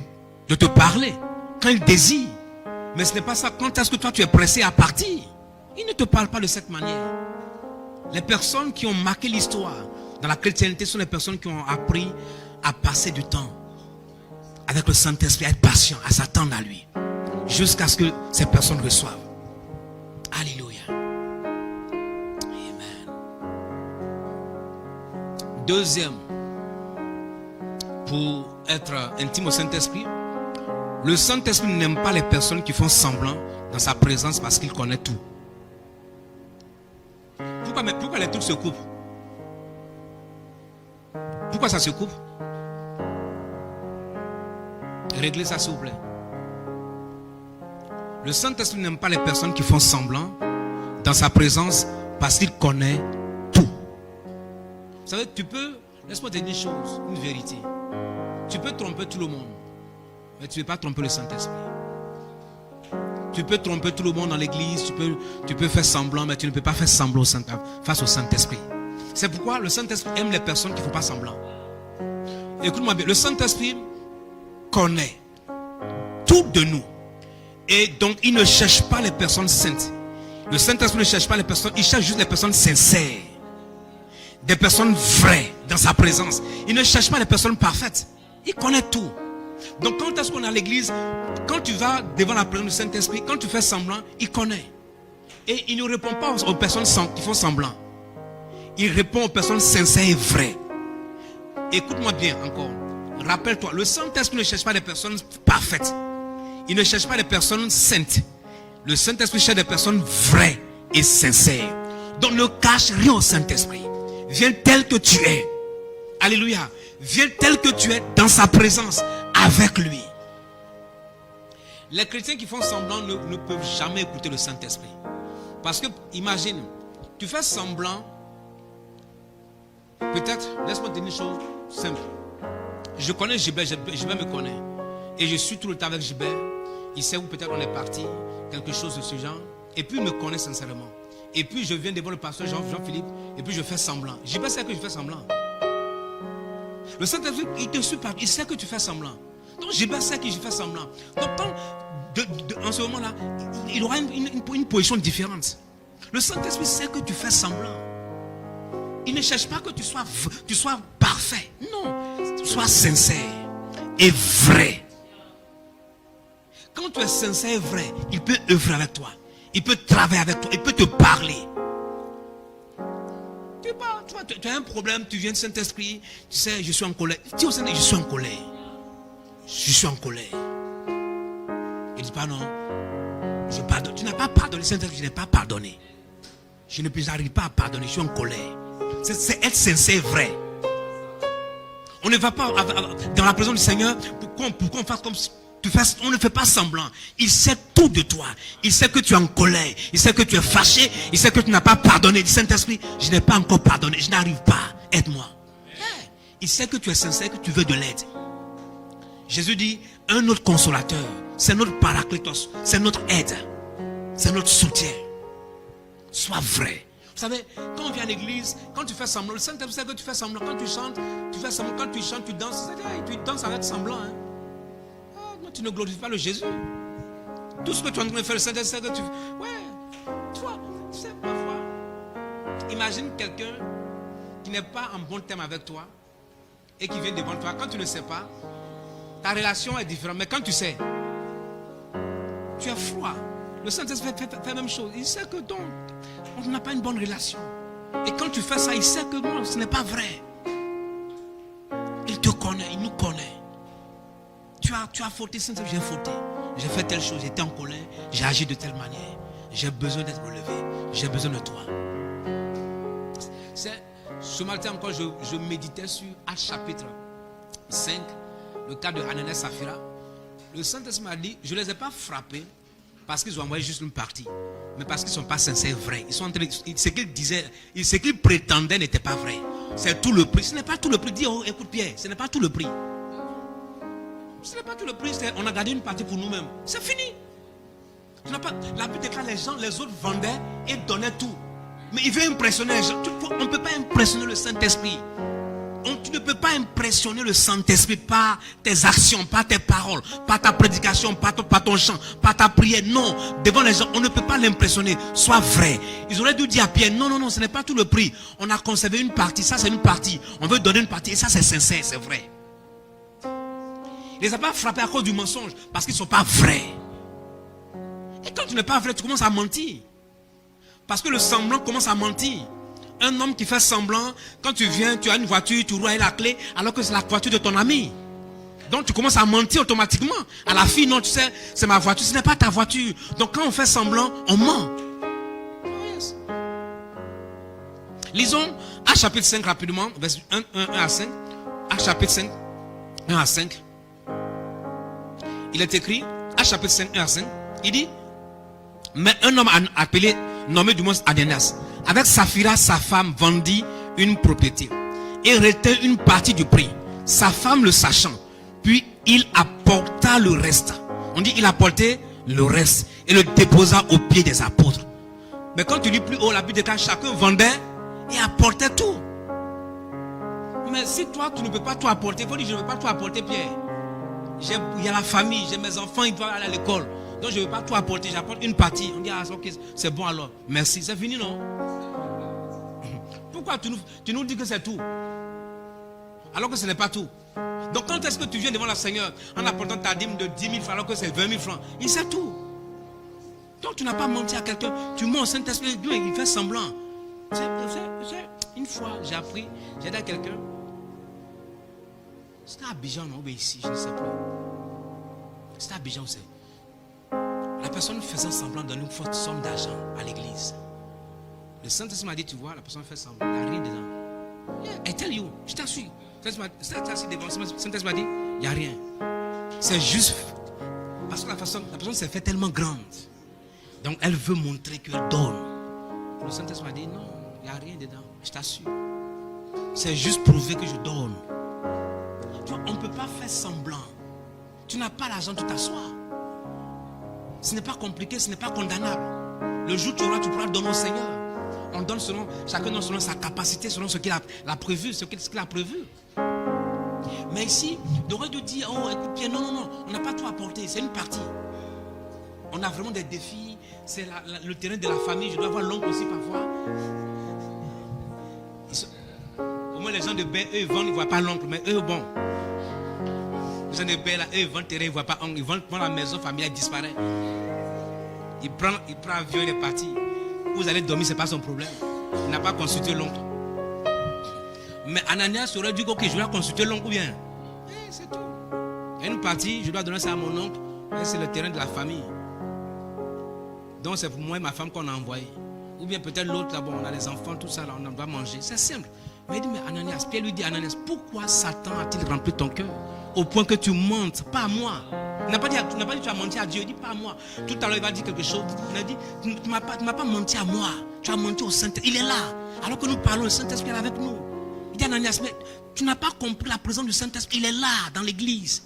de te parler, quand il désire. Mais ce n'est pas ça. Quand est-ce que toi tu es pressé à partir? Il ne te parle pas de cette manière. Les personnes qui ont marqué l'histoire dans la chrétienté sont les personnes qui ont appris à passer du temps avec le Saint-Esprit, à être patient, à s'attendre à lui, jusqu'à ce que ces personnes reçoivent. Alléluia. Amen. Deuxième, pour être intime au Saint-Esprit, le Saint-Esprit n'aime pas les personnes qui font semblant dans sa présence parce qu'il connaît tout. Pourquoi les trucs se coupent? Pourquoi ça se coupe? Réglez ça s'il vous plaît. Le Saint-Esprit n'aime pas les personnes qui font semblant dans sa présence parce qu'il connaît tout. Vous savez, tu peux, laisse-moi te dire une chose, une vérité. Tu peux tromper tout le monde, mais tu ne peux pas tromper le Saint-Esprit. Tu peux tromper tout le monde dans l'église, tu peux faire semblant, mais tu ne peux pas faire semblant face au Saint-Esprit. C'est pourquoi le Saint-Esprit aime les personnes qui ne font pas semblant. Écoute-moi bien, le Saint-Esprit connaît tout de nous. Et donc, il ne cherche pas les personnes saintes. Le Saint-Esprit ne cherche pas les personnes, il cherche juste les personnes sincères. Des personnes vraies dans sa présence. Il ne cherche pas les personnes parfaites. Il connaît tout. Donc, quand est-ce qu'on est à l'église, quand tu vas devant la présence du Saint-Esprit, quand tu fais semblant, il connaît. Et il ne répond pas aux personnes qui font semblant. Il répond aux personnes sincères et vraies. Écoute-moi bien encore. Rappelle-toi, le Saint-Esprit ne cherche pas des personnes parfaites. Il ne cherche pas des personnes saintes. Le Saint-Esprit cherche des personnes vraies et sincères. Donc ne cache rien au Saint-Esprit. Viens tel que tu es. Alléluia. Viens tel que tu es dans sa présence avec lui. Les chrétiens qui font semblant ne peuvent jamais écouter le Saint-Esprit. Parce que, imagine, tu fais semblant. Peut-être, laisse-moi te dire une chose simple. Je connais Gilbert, Gilbert me connaît. Et je suis tout le temps avec Gilbert. Il sait où peut-être on est parti, quelque chose de ce genre. Et puis il me connaît sincèrement. Et puis je viens devant le pasteur Jean-Philippe. Et puis je fais semblant. Gilbert sait que je fais semblant. Le Saint-Esprit, il te suit pas. Il sait que tu fais semblant. Donc Gilbert sait que je fais semblant. Donc quand, en ce moment-là, il aura une position différente. Le Saint-Esprit sait que tu fais semblant. Il ne cherche pas que tu sois parfait. Non. Sois sincère et vrai. Quand tu es sincère et vrai, il peut œuvrer avec toi. Il peut travailler avec toi. Il peut te parler. Tu as un problème, tu viens de Saint-Esprit. Tu sais, je suis en colère. Dis au Saint-Esprit, je suis en colère. Je suis en colère. Il dit pas non. Je pardonne. Tu n'as pas pardonné. Saint-Esprit, je n'ai pas pardonné. Je n'arrive pas à pardonner. Je suis en colère. C'est être sincère et vrai. On ne va pas dans la présence du Seigneur pour qu'on fasse comme tu fais. On ne fait pas semblant. Il sait tout de toi. Il sait que tu es en colère. Il sait que tu es fâché. Il sait que tu n'as pas pardonné. Il dit Saint-Esprit, je n'ai pas encore pardonné. Je n'arrive pas. Aide-moi. Il sait que tu es sincère, que tu veux de l'aide. Jésus dit, un autre consolateur. C'est notre paraclétos. C'est notre aide. C'est notre soutien. Sois vrai. Vous savez, quand on vient à l'église, quand tu fais semblant, le Saint-Esprit sait que tu fais semblant. Quand tu chantes, tu fais semblant. Quand tu chantes, tu danses. Tu danses avec semblant. Hein. Non, tu ne glorifies pas le Jésus. Tout ce que tu es en train de faire, le Saint-Esprit sait que tu... Ouais, toi, tu sais, parfois, imagine quelqu'un qui n'est pas en bon terme avec toi et qui vient devant toi. Quand tu ne sais pas, ta relation est différente. Mais quand tu sais, tu es froid. Le Saint-Esprit fait la même chose. Il sait que donc, on n'a pas une bonne relation. Et quand tu fais ça, il sait que non, ce n'est pas vrai. Il te connaît, il nous connaît. Tu as fauté, Saint-Esprit, j'ai fauté. J'ai fait telle chose, j'étais en colère, j'ai agi de telle manière. J'ai besoin d'être relevé. J'ai besoin de toi. Ce matin encore, je méditais sur Actes chapitre 5, le cas de Ananias et Saphira. Le Saint-Esprit m'a dit, je ne les ai pas frappés parce qu'ils ont envoyé juste une partie, mais parce qu'ils ne sont pas sincères, vrais. Ils sont en train de, ce qu'ils disaient, ce qu'ils prétendaient n'était pas vrai. C'est tout le prix. Ce n'est pas tout le prix. Dis, oh, écoute Pierre, ce n'est pas tout le prix. Ce n'est pas tout le prix. On a gardé une partie pour nous-mêmes. C'est fini. La Bible déclare les autres vendaient et donnaient tout. Mais il veut impressionner les gens. On ne peut pas impressionner le Saint-Esprit. Tu ne peux pas impressionner le Saint-Esprit par tes actions, par tes paroles, par ta prédication, par ton chant, par ta prière. Non, devant les gens, on ne peut pas l'impressionner. Sois vrai. Ils auraient dû dire à Pierre, non, ce n'est pas tout le prix. On a conservé une partie, ça c'est une partie. On veut donner une partie et ça c'est sincère, c'est vrai. Il ne les a pas frappés à cause du mensonge, parce qu'ils ne sont pas vrais. Et quand tu n'es pas vrai, tu commences à mentir. Parce que le semblant commence à mentir. Un homme qui fait semblant, quand tu viens, tu as une voiture, tu roules avec la clé, alors que c'est la voiture de ton ami. Donc tu commences à mentir automatiquement. À la fille, non, tu sais, c'est ma voiture, ce n'est pas ta voiture. Donc quand on fait semblant, on ment. Yes. Lisons Actes chapitre 5 rapidement, verset 1 à 5. Actes chapitre 5, 1 à 5. Il est écrit, Actes chapitre 5, 1 à 5. Il dit, mais un homme appelé, nommé du moins Ananias, avec Saphira, sa femme, vendit une propriété et retint une partie du prix. Sa femme le sachant, puis il apporta le reste. On dit il apportait le reste et le déposa aux pieds des apôtres. Mais quand tu lis plus haut, la Bible déclare chacun vendait et apportait tout. Mais si toi tu ne peux pas tout apporter, il faut dire je ne peux pas tout apporter, Pierre. Il y a la famille, j'ai mes enfants, ils doivent aller à l'école. Donc je ne veux pas tout apporter, j'apporte une partie. On dit, ah ok, c'est bon alors. Merci, c'est fini non? Pourquoi tu nous dis que c'est tout? Alors que ce n'est pas tout. Donc quand est-ce que tu viens devant le Seigneur en apportant ta dîme de 10 000 francs alors que c'est 20 000 francs? Il sait tout. Donc tu n'as pas menti à quelqu'un. Tu mens au Saint-Esprit, Dieu il fait semblant. Une fois j'ai appris, j'ai dit à quelqu'un, c'était à Abidjan non, ou ici, je ne sais plus. C'était à Abidjan, c'est. La personne faisait semblant de donner une forte somme d'argent à l'église. Le Saint-Esprit m'a dit, tu vois, la personne fait semblant, il n'y a rien dedans. Yeah, I tell you, je t'assure. Le Saint-Esprit m'a dit, il n'y a rien. C'est juste parce que la personne s'est fait tellement grande. Donc elle veut montrer qu'elle donne. Le Saint-Esprit m'a dit, non, il n'y a rien dedans, je t'assure. C'est juste prouver que je donne. Tu vois, on ne peut pas faire semblant. Tu n'as pas l'argent, tu t'assois. Ce n'est pas compliqué, ce n'est pas condamnable. Le jour où tu pourras donner au Seigneur. On donne chacun donne selon sa capacité, selon ce qu'il a prévu, ce qu'il a prévu. Mais ici, il aurait dû dire, oh écoute Pierre, non, on n'a pas tout apporté, c'est une partie. On a vraiment des défis, c'est le terrain de la famille, je dois avoir l'oncle aussi parfois. Au moins les gens de Baie, eux ils vendent, ils ne voient pas l'oncle, mais eux bon. Les gens de Baie là, eux ils vendent le terrain, ils ne voient pas l'oncle, ils vendent la maison familiale, disparaît. Il prend avion, il est parti. Vous allez dormir, ce n'est pas son problème. Il n'a pas consulté l'oncle. Mais Ananias aurait dit, ok, je dois consulter l'oncle ou bien. C'est tout. Il y a une partie, je dois donner ça à mon oncle. C'est le terrain de la famille. Donc c'est pour moi et ma femme qu'on a envoyé. Ou bien peut-être l'autre, là, bon, on a les enfants, tout ça, là, on doit manger. C'est simple. Mais il dit, mais Ananias, Pierre lui dit, Ananias, pourquoi Satan a-t-il rempli ton cœur au point que tu mentes, pas à moi? Il n'a pas dit tu as menti à Dieu, il dit pas à moi. Tout à l'heure il va dire quelque chose. Il a dit tu ne m'as pas menti à moi, tu as menti au Saint-Esprit. Il est là. Alors que nous parlons, le Saint-Esprit est avec nous. Il dit Ananias, mais tu n'as pas compris la présence du Saint-Esprit. Il est là dans l'église.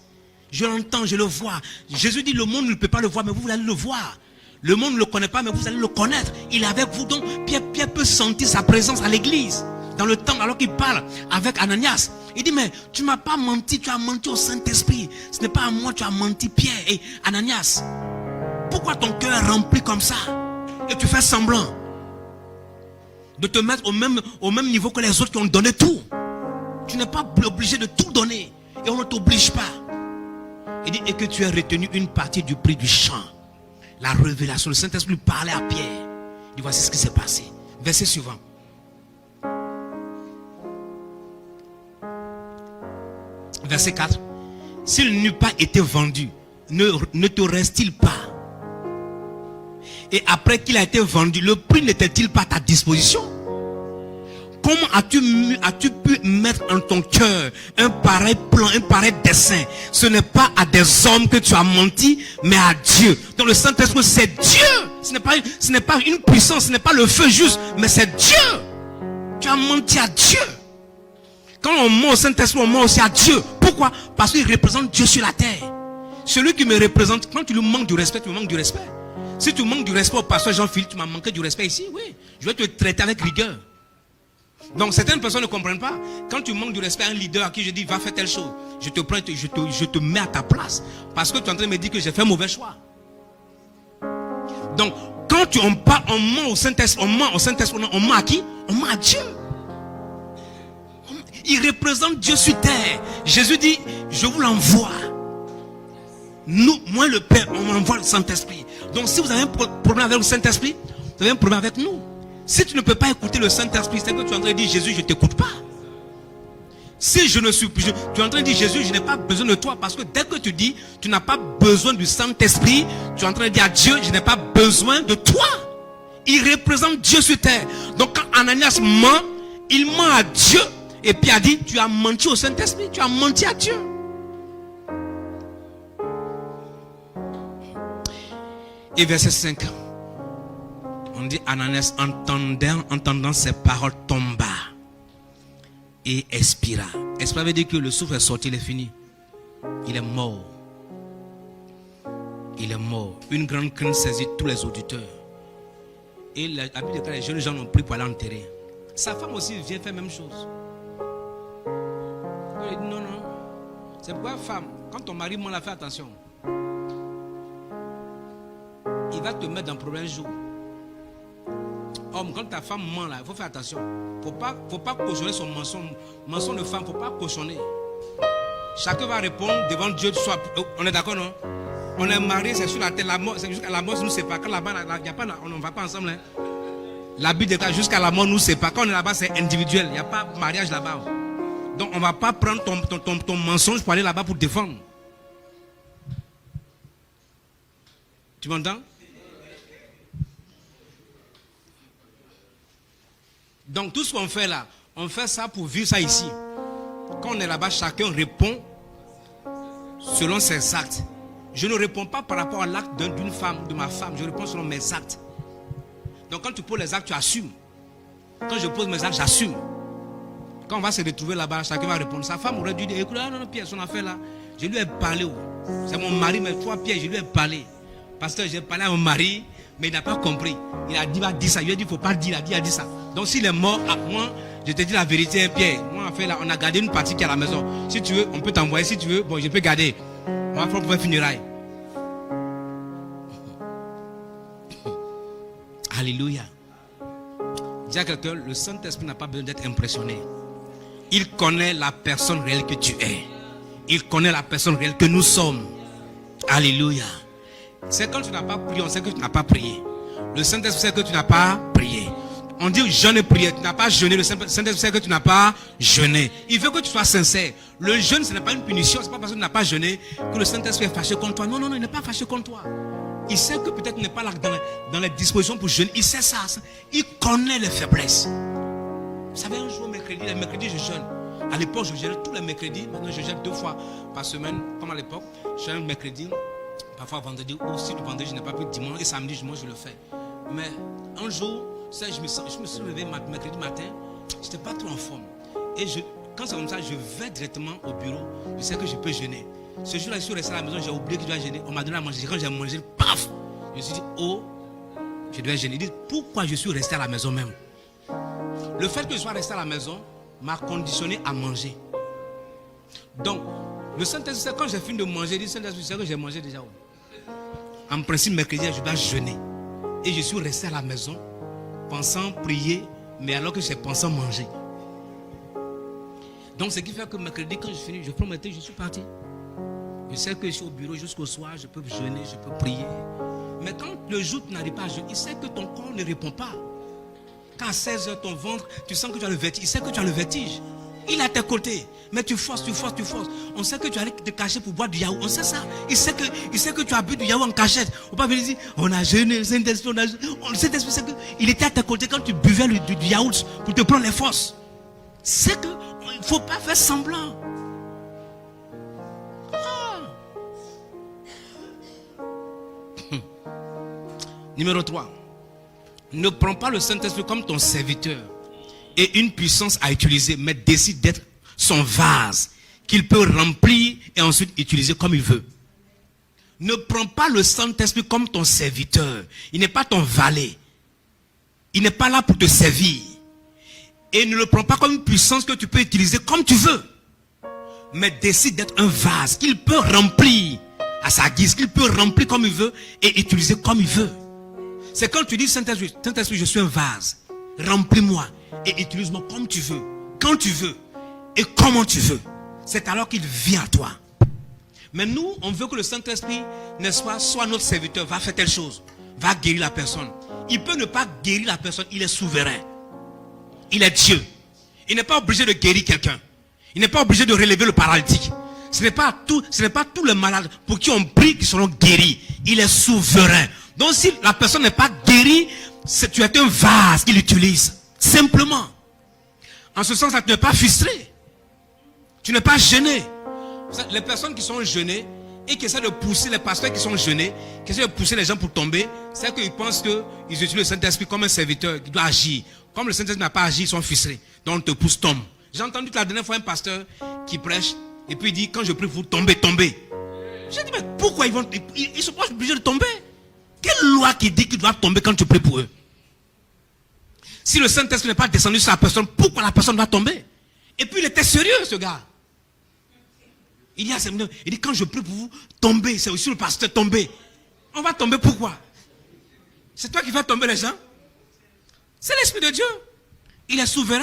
Je l'entends, je le vois. Jésus dit le monde ne peut pas le voir, mais vous allez le voir. Le monde ne le connaît pas, mais vous allez le connaître. Il est avec vous. Donc Pierre peut sentir sa présence à l'église. Dans le temps, alors qu'il parle avec Ananias, il dit, mais tu ne m'as pas menti, tu as menti au Saint-Esprit. Ce n'est pas à moi, tu as menti, Pierre. Et Ananias, pourquoi ton cœur est rempli comme ça? Et tu fais semblant de te mettre au même niveau que les autres qui ont donné tout. Tu n'es pas obligé de tout donner. Et on ne t'oblige pas. Il dit, et que tu as retenu une partie du prix du champ. La révélation, le Saint-Esprit parlait à Pierre. Il dit, voici ce qui s'est passé. Verset suivant. Verset 4. S'il n'eût pas été vendu, ne te reste-t-il pas? Et après qu'il a été vendu, le prix n'était-il pas à ta disposition? Comment as-tu pu mettre en ton cœur un pareil plan, un pareil dessein? Ce n'est pas à des hommes que tu as menti, mais à Dieu. Dans le Saint-Esprit, c'est Dieu. Ce n'est pas une puissance, ce n'est pas le feu juste, mais c'est Dieu. Tu as menti à Dieu. Quand on ment au Saint-Esprit, on ment aussi à Dieu. Pourquoi? Parce qu'il représente Dieu sur la terre. Celui qui me représente, quand tu lui manques du respect, tu me manques du respect. Si tu manques du respect au pasteur Jean-Philippe, tu m'as manqué du respect ici, oui. Je vais te traiter avec rigueur. Donc certaines personnes ne comprennent pas. Quand tu manques de respect à un leader à qui je dis va faire telle chose, je te prends, je te mets à ta place. Parce que tu es en train de me dire que j'ai fait un mauvais choix. Donc quand on parle, on ment au Saint-Esprit, on ment à qui? On ment à Dieu. Il représente Dieu sur terre. Jésus dit, je vous l'envoie. Nous, moi le Père, on m'envoie le Saint-Esprit. Donc si vous avez un problème avec le Saint-Esprit, vous avez un problème avec nous. Si tu ne peux pas écouter le Saint-Esprit, c'est que tu es en train de dire, Jésus, je ne t'écoute pas. Si je ne suis plus, tu es en train de dire, Jésus, je n'ai pas besoin de toi. Parce que dès que tu dis, tu n'as pas besoin du Saint-Esprit, tu es en train de dire à Dieu, je n'ai pas besoin de toi. Il représente Dieu sur terre. Donc quand Ananias ment, il ment à Dieu. Et puis a dit, tu as menti au Saint-Esprit, tu as menti à Dieu. Et verset 5. On dit, Ananias, entendant ces paroles, tomba et expira. Expira veut dire que le souffle est sorti, il est fini. Il est mort. Il est mort. Une grande crainte saisit tous les auditeurs. Et la Bible déclare, les jeunes gens l'ont pris pour aller enterrer. Sa femme aussi vient faire la même chose. Elle dit, non. C'est pourquoi, femme, quand ton mari ment, fais attention. Il va te mettre dans le problème un jour. Homme, quand ta femme ment là, il faut faire attention. Faut pas cautionner son mensonge. Mensonge de femme, il ne faut pas cautionner. Chacun va répondre devant Dieu. On est d'accord, non? On est mariés, c'est sur la terre. La mort, c'est jusqu'à la mort, nous sépare. Quand là-bas, on ne va pas ensemble. Hein. La Bible déclare jusqu'à la mort, nous sépare. Quand on est là-bas, c'est individuel. Il n'y a pas de mariage là-bas. Donc, on ne va pas prendre ton mensonge pour aller là-bas pour te défendre. Tu m'entends? Donc tout ce qu'on fait là, on fait ça pour vivre ça ici. Quand on est là-bas, chacun répond selon ses actes. Je ne réponds pas par rapport à l'acte d'une femme, de ma femme. Je réponds selon mes actes. Donc quand tu poses les actes, tu assumes. Quand je pose mes actes, j'assume. Quand on va se retrouver là-bas, chacun va répondre. Sa femme aurait dû dire, écoute, non, Pierre, son affaire là, je lui ai parlé. C'est mon mari, mais toi, Pierre, je lui ai parlé. Parce que j'ai parlé à mon mari, mais il n'a pas compris. Il a dit ça. Il a dit, il ne faut pas le dire. Il a dit ça. Donc s'il est mort, moi, je te dis la vérité, hein, Pierre. Moi, en fait, là, on a gardé une partie qui est à la maison. Si tu veux, on peut t'envoyer. Si tu veux, bon, je peux garder. On va faire pour un funérail. Alléluia. Dis à quelqu'un, le Saint-Esprit n'a pas besoin d'être impressionné. Il connaît la personne réelle que tu es. Il connaît la personne réelle que nous sommes. Alléluia. C'est quand tu n'as pas prié, on sait que tu n'as pas prié. Le Saint-Esprit sait que tu n'as pas prié. On dit jeûne et prière, tu n'as pas jeûné. Le Saint-Esprit sait que tu n'as pas jeûné. Il veut que tu sois sincère. Le jeûne, ce n'est pas une punition. Ce n'est pas parce que tu n'as pas jeûné que le Saint-Esprit est fâché contre toi. Non, il n'est pas fâché contre toi. Il sait que peut-être tu n'es pas là dans les dispositions pour jeûner. Il sait ça. Il connaît les faiblesses. Vous savez, un jour, les mercredis, je jeûne. À l'époque, je jeûnais tous les mercredis. Maintenant, je jeûne 2 fois par semaine, comme à l'époque. Je jeûne le mercredi. Parfois vendredi, ou si le vendredi je n'ai pas pu, dimanche et samedi, moi je le fais. Mais un jour, je me suis levé mercredi matin, je n'étais pas trop en forme. Et quand c'est comme ça, je vais directement au bureau, je sais que je peux jeûner. Ce jour-là, je suis resté à la maison, j'ai oublié que je dois jeûner. On m'a donné à manger. Quand j'ai mangé, paf, je me suis dit, oh, je dois jeûner. Il dit, pourquoi je suis resté à la maison même? Le fait que je sois resté à la maison m'a conditionné à manger. Donc, le Saint-Esprit, quand j'ai fini de manger, il dit, Saint-Esprit, c'est que j'ai mangé déjà. En principe, mercredi, je dois jeûner. Et je suis resté à la maison, pensant prier, mais alors que j'ai pensé manger. Donc, ce qui fait que mercredi, quand je finis, je prends mon thé, je suis parti. Je sais que je suis au bureau jusqu'au soir, je peux jeûner, je peux prier. Mais quand le jour tu n'arrives pas à jeûner, il sait que ton corps ne répond pas. Quand à 16h, ton ventre, tu sens que tu as le vertige. Il sait que tu as le vertige. Il est à tes côtés. Mais tu forces. On sait que tu allais te cacher pour boire du yaourt. On sait ça. Il sait que tu as bu du yaourt en cachette. On ne peut pas venir dire, on a jeûné, le Saint-Esprit, le Saint-Esprit sait qu'il était à tes côtés quand tu buvais du yaourt pour te prendre les forces. C'est qu'il ne faut pas faire semblant. Numéro 3. Ne prends pas le Saint-Esprit comme ton serviteur et une puissance à utiliser, mais décide d'être son vase qu'il peut remplir et ensuite utiliser comme il veut. Ne prends pas le Saint-Esprit comme ton serviteur. Il n'est pas ton valet. Il n'est pas là pour te servir. Et ne le prends pas comme une puissance que tu peux utiliser comme tu veux. Mais décide d'être un vase qu'il peut remplir à sa guise, qu'il peut remplir comme il veut et utiliser comme il veut. C'est quand tu dis Saint-Esprit, Saint-Esprit, je suis un vase. Remplis-moi et utilise-moi comme tu veux, quand tu veux et comment tu veux. C'est alors qu'il vient à toi. Mais nous, on veut que le Saint-Esprit, n'est-ce pas, soit notre serviteur, va faire telle chose, va guérir la personne. Il peut ne pas guérir la personne, il est souverain. Il est Dieu. Il n'est pas obligé de guérir quelqu'un. Il n'est pas obligé de relever le paralytique. Ce n'est pas tous les malades pour qui on prie qui seront guéris. Il est souverain. Donc si la personne n'est pas guérie, tu es un vase qu'il utilise. Simplement. En ce sens, tu n'es pas frustré. Tu n'es pas gêné. Les personnes qui sont gênées et qui essaient de pousser, les pasteurs qui sont gênés, qui essaient de pousser les gens pour tomber, c'est qu'ils pensent qu'ils utilisent le Saint-Esprit comme un serviteur qui doit agir. Comme le Saint-Esprit n'a pas agi, ils sont frustrés. Donc on te pousse, tombe. J'ai entendu la dernière fois un pasteur qui prêche et puis il dit, quand je prie pour vous, tombez. J'ai dit, mais pourquoi ils sont pas obligés de tomber? Quelle loi qui dit qu'ils doivent tomber quand tu pries pour eux? Si le Saint-Esprit n'est pas descendu sur la personne, pourquoi la personne doit tomber? Et puis il était sérieux, ce gars. Il dit, quand je prie pour vous, tombez. C'est aussi le pasteur, tomber. On va tomber pourquoi? C'est toi qui vas tomber les gens? C'est l'Esprit de Dieu. Il est souverain.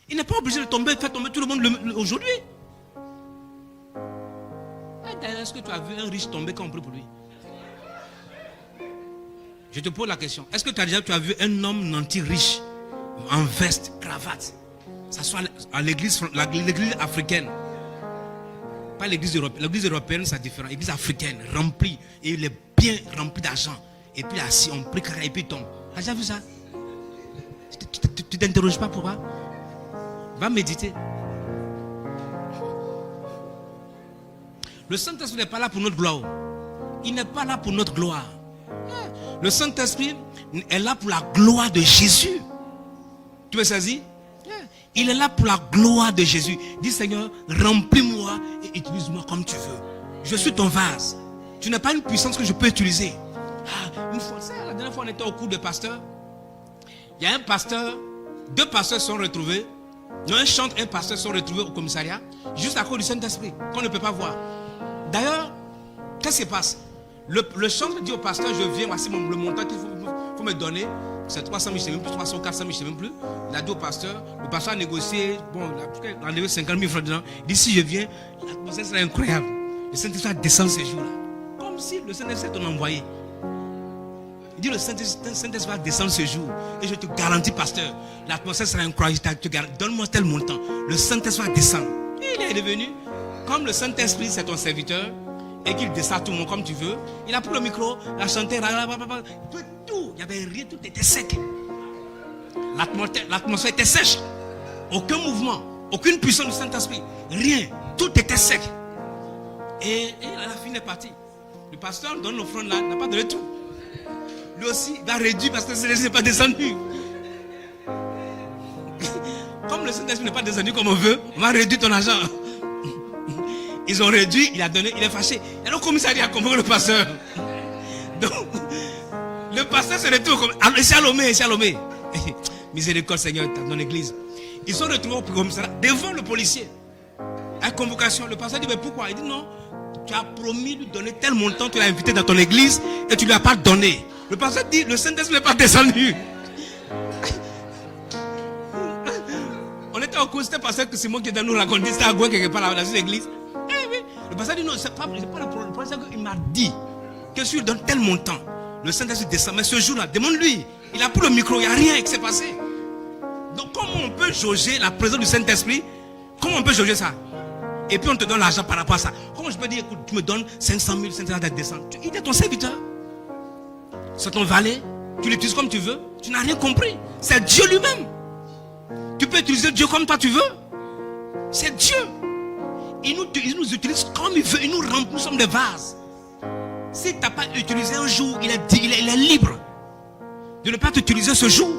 Il n'est pas obligé de tomber, faire tomber tout le monde aujourd'hui. Est-ce que tu as vu un riche tomber quand on prie pour lui? Je te pose la question. Est-ce que tu as vu un homme nanti riche, en veste, cravate? Ça soit à l'église africaine. Pas l'église européenne. L'église européenne, c'est différent. L'église africaine, remplie. Et il est bien rempli d'argent. Et puis assis, on prie et puis il tombe. Tu as déjà vu ça? Tu t'interroges pas pourquoi? Va méditer. Le Saint-Esprit n'est pas là pour notre gloire. Il n'est pas là pour notre gloire. Le Saint-Esprit est là pour la gloire de Jésus. Tu me saisis? Il est là pour la gloire de Jésus. Dis Seigneur, remplis-moi et utilise-moi comme tu veux. Je suis ton vase. Tu n'as pas une puissance que je peux utiliser. Une fois, la dernière fois on était au cours de pasteur. Il y a un pasteur, deux pasteurs sont retrouvés. Un chantre, un pasteur sont retrouvés au commissariat. Juste à cause du Saint-Esprit, qu'on ne peut pas voir. D'ailleurs, qu'est-ce qui se passe? Le chantre dit au pasteur, je viens, voici le montant qu'il faut me donner. C'est 300 000, je ne sais même plus, 300 ou 400 000, je ne sais même plus. Il a dit au pasteur, le pasteur a négocié, bon, il a enlevé 50 000 francs dedans. Il dit, si je viens, l'atmosphère sera incroyable. Le Saint-Esprit descend ces jours-là. Comme si le Saint-Esprit était ton envoyé. Il dit, le Saint-Esprit va descendre ce jour. Et je te garantis, pasteur, l'atmosphère sera incroyable. Donne-moi tel montant. Le Saint-Esprit va descendre. Et il est devenu, comme le Saint-Esprit, c'est ton serviteur, et qu'il descend tout le monde comme tu veux, il a pris le micro, il a chanté, tout, il n'y avait rien, tout était sec. L'atmosphère était sèche. Aucun mouvement, aucune puissance du Saint-Esprit, rien, tout était sec. Et à la fin, il est parti. Le pasteur donne l'offrande là, il n'a pas donné tout. Lui aussi, il va réduire parce que le Saint-Esprit n'est pas descendu. Comme le Saint-Esprit n'est pas descendu comme on veut, on va réduire ton argent. Ils ont réduit, il a donné, il est fâché. Et le commissariat a convoqué le pasteur. Donc, le pasteur se retrouve comme. C'est Salomé. Miséricorde, Seigneur, dans ton église. Ils sont retrouvés au commissariat devant le policier. À convocation, le pasteur dit, mais pourquoi? Il dit non, tu as promis de lui donner tel montant, tu l'as invité dans ton église et tu ne lui as pas donné. Le pasteur dit, le Saint-Esprit n'est pas descendu. On était au cours, c'était le pasteur que Simon qui était nous raconter, c'était à Gouin quelque part dans une église. Le pasteur dit non, c'est pas le problème. Le pasteur il m'a dit que si je lui donne tel montant, le Saint-Esprit descend. Mais ce jour-là, demande-lui. Il a pris le micro, il n'y a rien qui s'est passé. Donc comment on peut jauger la présence du Saint-Esprit? Comment on peut jauger ça? Et puis on te donne l'argent par rapport à ça. Comment je peux dire, écoute, tu me donnes 500 000, 500 000 descendre. Il est ton serviteur. C'est ton valet. Tu l'utilises comme tu veux. Tu n'as rien compris. C'est Dieu lui-même. Tu peux utiliser Dieu comme toi tu veux. C'est Dieu. Il nous utilise comme il veut. Il nous remplit. Nous sommes des vases. Si tu n'as pas utilisé un jour, il est libre de ne pas t'utiliser ce jour.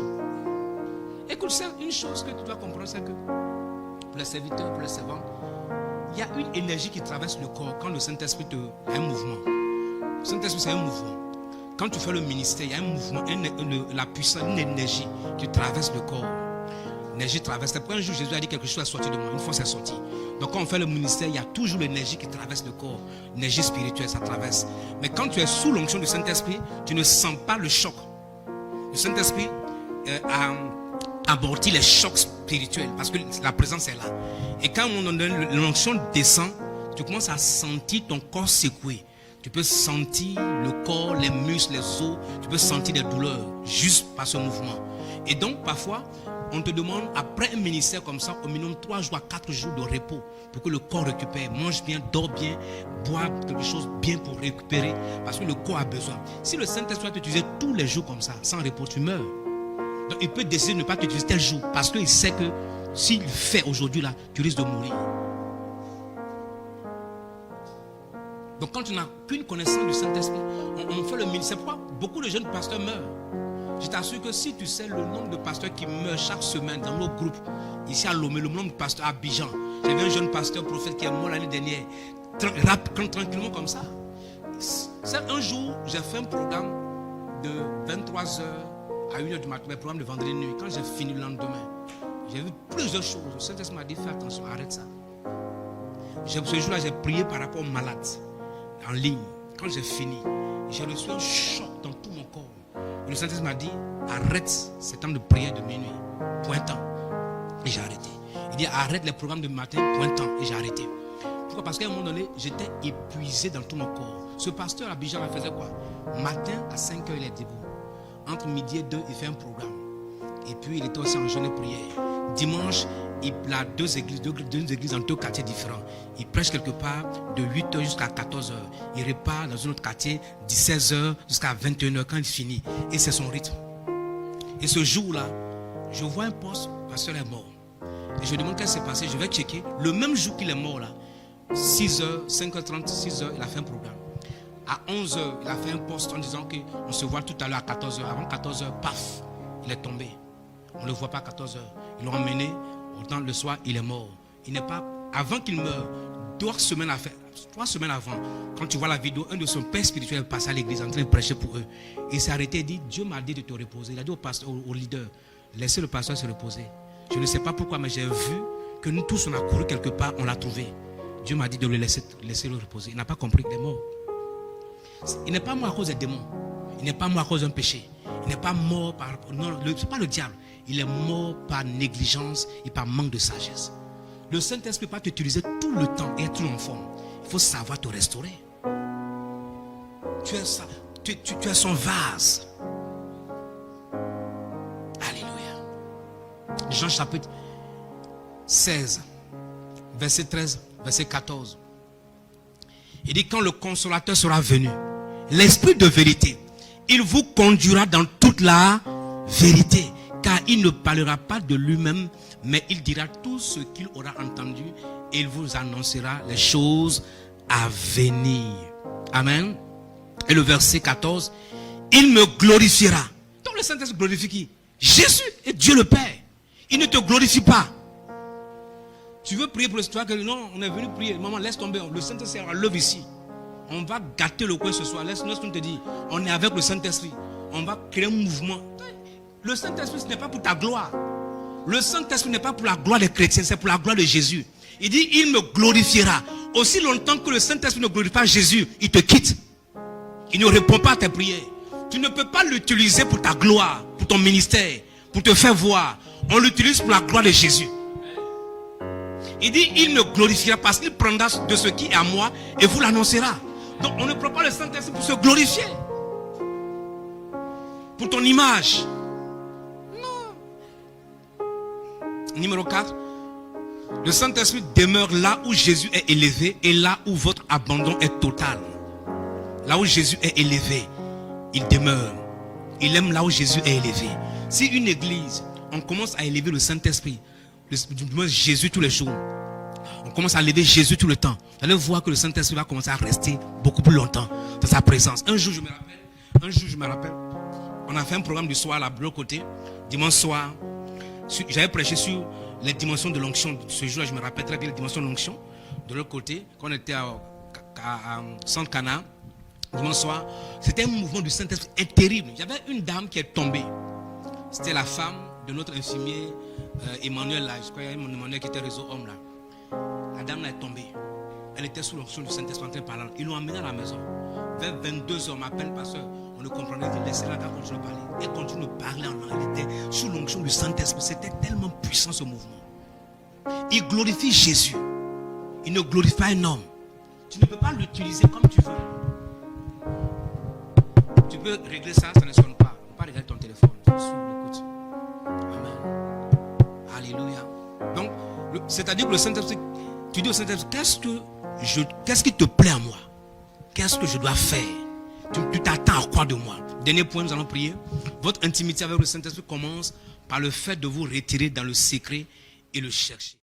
Écoute, c'est une chose que tu dois comprendre, c'est que pour les serviteurs, pour les servants, il y a une énergie qui traverse le corps quand le Saint-Esprit a un mouvement. Le Saint-Esprit, c'est un mouvement. Quand tu fais le ministère, il y a un mouvement, la puissance, une énergie qui traverse le corps. l'énergie traverse. C'est pourquoi un jour Jésus a dit quelque chose est sorti de moi. Une fois c'est sorti. Donc quand on fait le ministère, il y a toujours l'énergie qui traverse le corps. L'énergie spirituelle, ça traverse. Mais quand tu es sous l'onction du Saint-Esprit, tu ne sens pas le choc. Le Saint-Esprit a amorti les chocs spirituels parce que la présence est là. Et quand l'onction descend, tu commences à sentir ton corps secouer. Tu peux sentir le corps, les muscles, les os. Tu peux sentir des douleurs juste par ce mouvement. Et donc parfois, on te demande après un ministère comme ça, au minimum 3 jours à 4 jours de repos pour que le corps récupère. Mange bien, dors bien, bois quelque chose bien pour récupérer parce que le corps a besoin. Si le Saint-Esprit va t'utiliser tous les jours comme ça, sans repos, tu meurs. Donc il peut décider de ne pas t'utiliser tel jour parce qu'il sait que s'il fait aujourd'hui là, tu risques de mourir. Donc quand tu n'as qu'une connaissance du Saint-Esprit, on fait le ministère. Pourquoi beaucoup de jeunes pasteurs meurent? Je t'assure que si tu sais le nombre de pasteurs qui meurent chaque semaine dans nos groupes, ici à Lomé, le nombre de pasteurs à Abidjan. J'avais un jeune pasteur prophète qui est mort l'année dernière, tranquillement comme ça. Un jour, j'ai fait un programme de 23h à 1h du matin, un programme de vendredi nuit. Quand j'ai fini le lendemain, j'ai vu plusieurs choses. Le Saint-Esprit m'a dit, fais attention, arrête ça. Ce jour-là, j'ai prié par rapport aux malades en ligne. Quand j'ai fini, j'ai reçu un choc dans tout mon corps. Et le Saint-Esprit m'a dit, arrête ces temps de prière de minuit, pointant. Et j'ai arrêté. Il dit, arrête les programmes de matin, pointant. Et j'ai arrêté. Pourquoi? Parce qu'à un moment donné, j'étais épuisé dans tout mon corps. Ce pasteur à Abidjan faisait quoi? Matin à 5h, il est debout. Entre midi et 2, il fait un programme. Et puis, il était aussi en jeûne et prière. Dimanche, il a deux églises dans deux quartiers différents. Il prêche quelque part de 8h jusqu'à 14h. Il repart dans un autre quartier de 16h jusqu'à 21h quand il finit. Et c'est son rythme. Et ce jour-là, je vois un poste, le pasteur est mort. Et je demande qu'est-ce qui s'est passé. Je vais checker. Le même jour qu'il est mort là, 6h, 5h30, 6h, il a fait un programme. À 11h, il a fait un poste en disant qu'on se voit tout à l'heure à 14h. Avant 14h, paf, il est tombé. On ne le voit pas à 14h. Ils l'ont emmené. Autant le soir, il est mort. Il n'est pas. Avant qu'il meure, 3 semaines avant, quand tu vois la vidéo, un de son père spirituel est passé à l'église en train de prêcher pour eux. Il s'est arrêté et dit, Dieu m'a dit de te reposer. Il a dit au pasteur, au leader, laissez le pasteur se reposer. Je ne sais pas pourquoi, mais j'ai vu que nous tous, on a couru quelque part, on l'a trouvé. Dieu m'a dit de le laisser le reposer. Il n'a pas compris qu'il est mort. Il n'est pas mort à cause des démons. Il n'est pas mort à cause d'un péché. Il n'est pas mort par... Non, ce n'est pas le diable. Il est mort par négligence et par manque de sagesse. Le Saint-Esprit ne peut pas t'utiliser tout le temps et être en forme. Il faut savoir te restaurer. Tu es son vase. Alléluia. Jean chapitre 16, verset 13, verset 14. Il dit, quand le consolateur sera venu, l'Esprit de vérité, il vous conduira dans toute la vérité. Car il ne parlera pas de lui-même, mais il dira tout ce qu'il aura entendu et il vous annoncera les choses à venir. Amen. Et le verset 14, il me glorifiera. Donc le Saint-Esprit glorifie qui? Jésus et Dieu le Père. Il ne te glorifie pas. Tu veux prier pour le citoyen? Non, on est venu prier. Maman, laisse tomber. Le Saint-Esprit a l'œuvre ici. On va gâter le coin ce soir. Laisse-nous te dire. On est avec le Saint-Esprit. On va créer un mouvement. Le Saint-Esprit, ce n'est pas pour ta gloire. Le Saint-Esprit n'est pas pour la gloire des chrétiens, c'est pour la gloire de Jésus. Il dit, il me glorifiera. Aussi longtemps que le Saint-Esprit ne glorifie pas Jésus, il te quitte. Il ne répond pas à tes prières. Tu ne peux pas l'utiliser pour ta gloire, pour ton ministère, pour te faire voir. On l'utilise pour la gloire de Jésus. Il dit, il me glorifiera parce qu'il prendra de ce qui est à moi et vous l'annoncera. Donc on ne prend pas le Saint-Esprit pour se glorifier. Pour ton image. Numéro 4, le Saint-Esprit demeure là où Jésus est élevé et là où votre abandon est total. Là où Jésus est élevé, il demeure. Il aime là où Jésus est élevé. Si une église, on commence à élever le Saint-Esprit, Jésus tous les jours, on commence à élever Jésus tout le temps, vous allez voir que le Saint-Esprit va commencer à rester beaucoup plus longtemps dans sa présence. Un jour, je me rappelle, on a fait un programme du soir là, de l'autre côté, dimanche soir. J'avais prêché sur les dimensions de l'onction. Ce jour-là, je me rappelle très bien les dimensions de l'onction. De l'autre côté, quand on était à Centre Cana, dimanche soir, c'était un mouvement du Saint-Esprit terrible. Il y avait une dame qui est tombée. C'était la femme de notre infirmier Emmanuel là. Je crois qu'il y a Emmanuel qui était réseau homme là. La dame là est tombée. Elle était sous l'onction du Saint-Esprit en train de parler. Ils l'ont emmenée à la maison. Vers 22h, on m'appelle pasteur. On ne comprenait que laisser la dame continuer à parler. Elle continue de parler en langue. Elle était sous l'onction du Saint-Esprit. C'était tellement puissant ce mouvement. Il glorifie Jésus. Il ne glorifie pas un homme. Tu ne peux pas l'utiliser comme tu veux. Tu peux régler ça, ça ne sonne pas. Tu ne peux pas régler ton téléphone. Écoute. Amen. Alléluia. Donc, c'est-à-dire que le Saint-Esprit, tu dis au Saint-Esprit, qu'est-ce qui te plaît à moi? Qu'est-ce que je dois faire? Tu t'attends à quoi de moi? Dernier point, nous allons prier. Votre intimité avec le Saint-Esprit commence par le fait de vous retirer dans le secret et le chercher.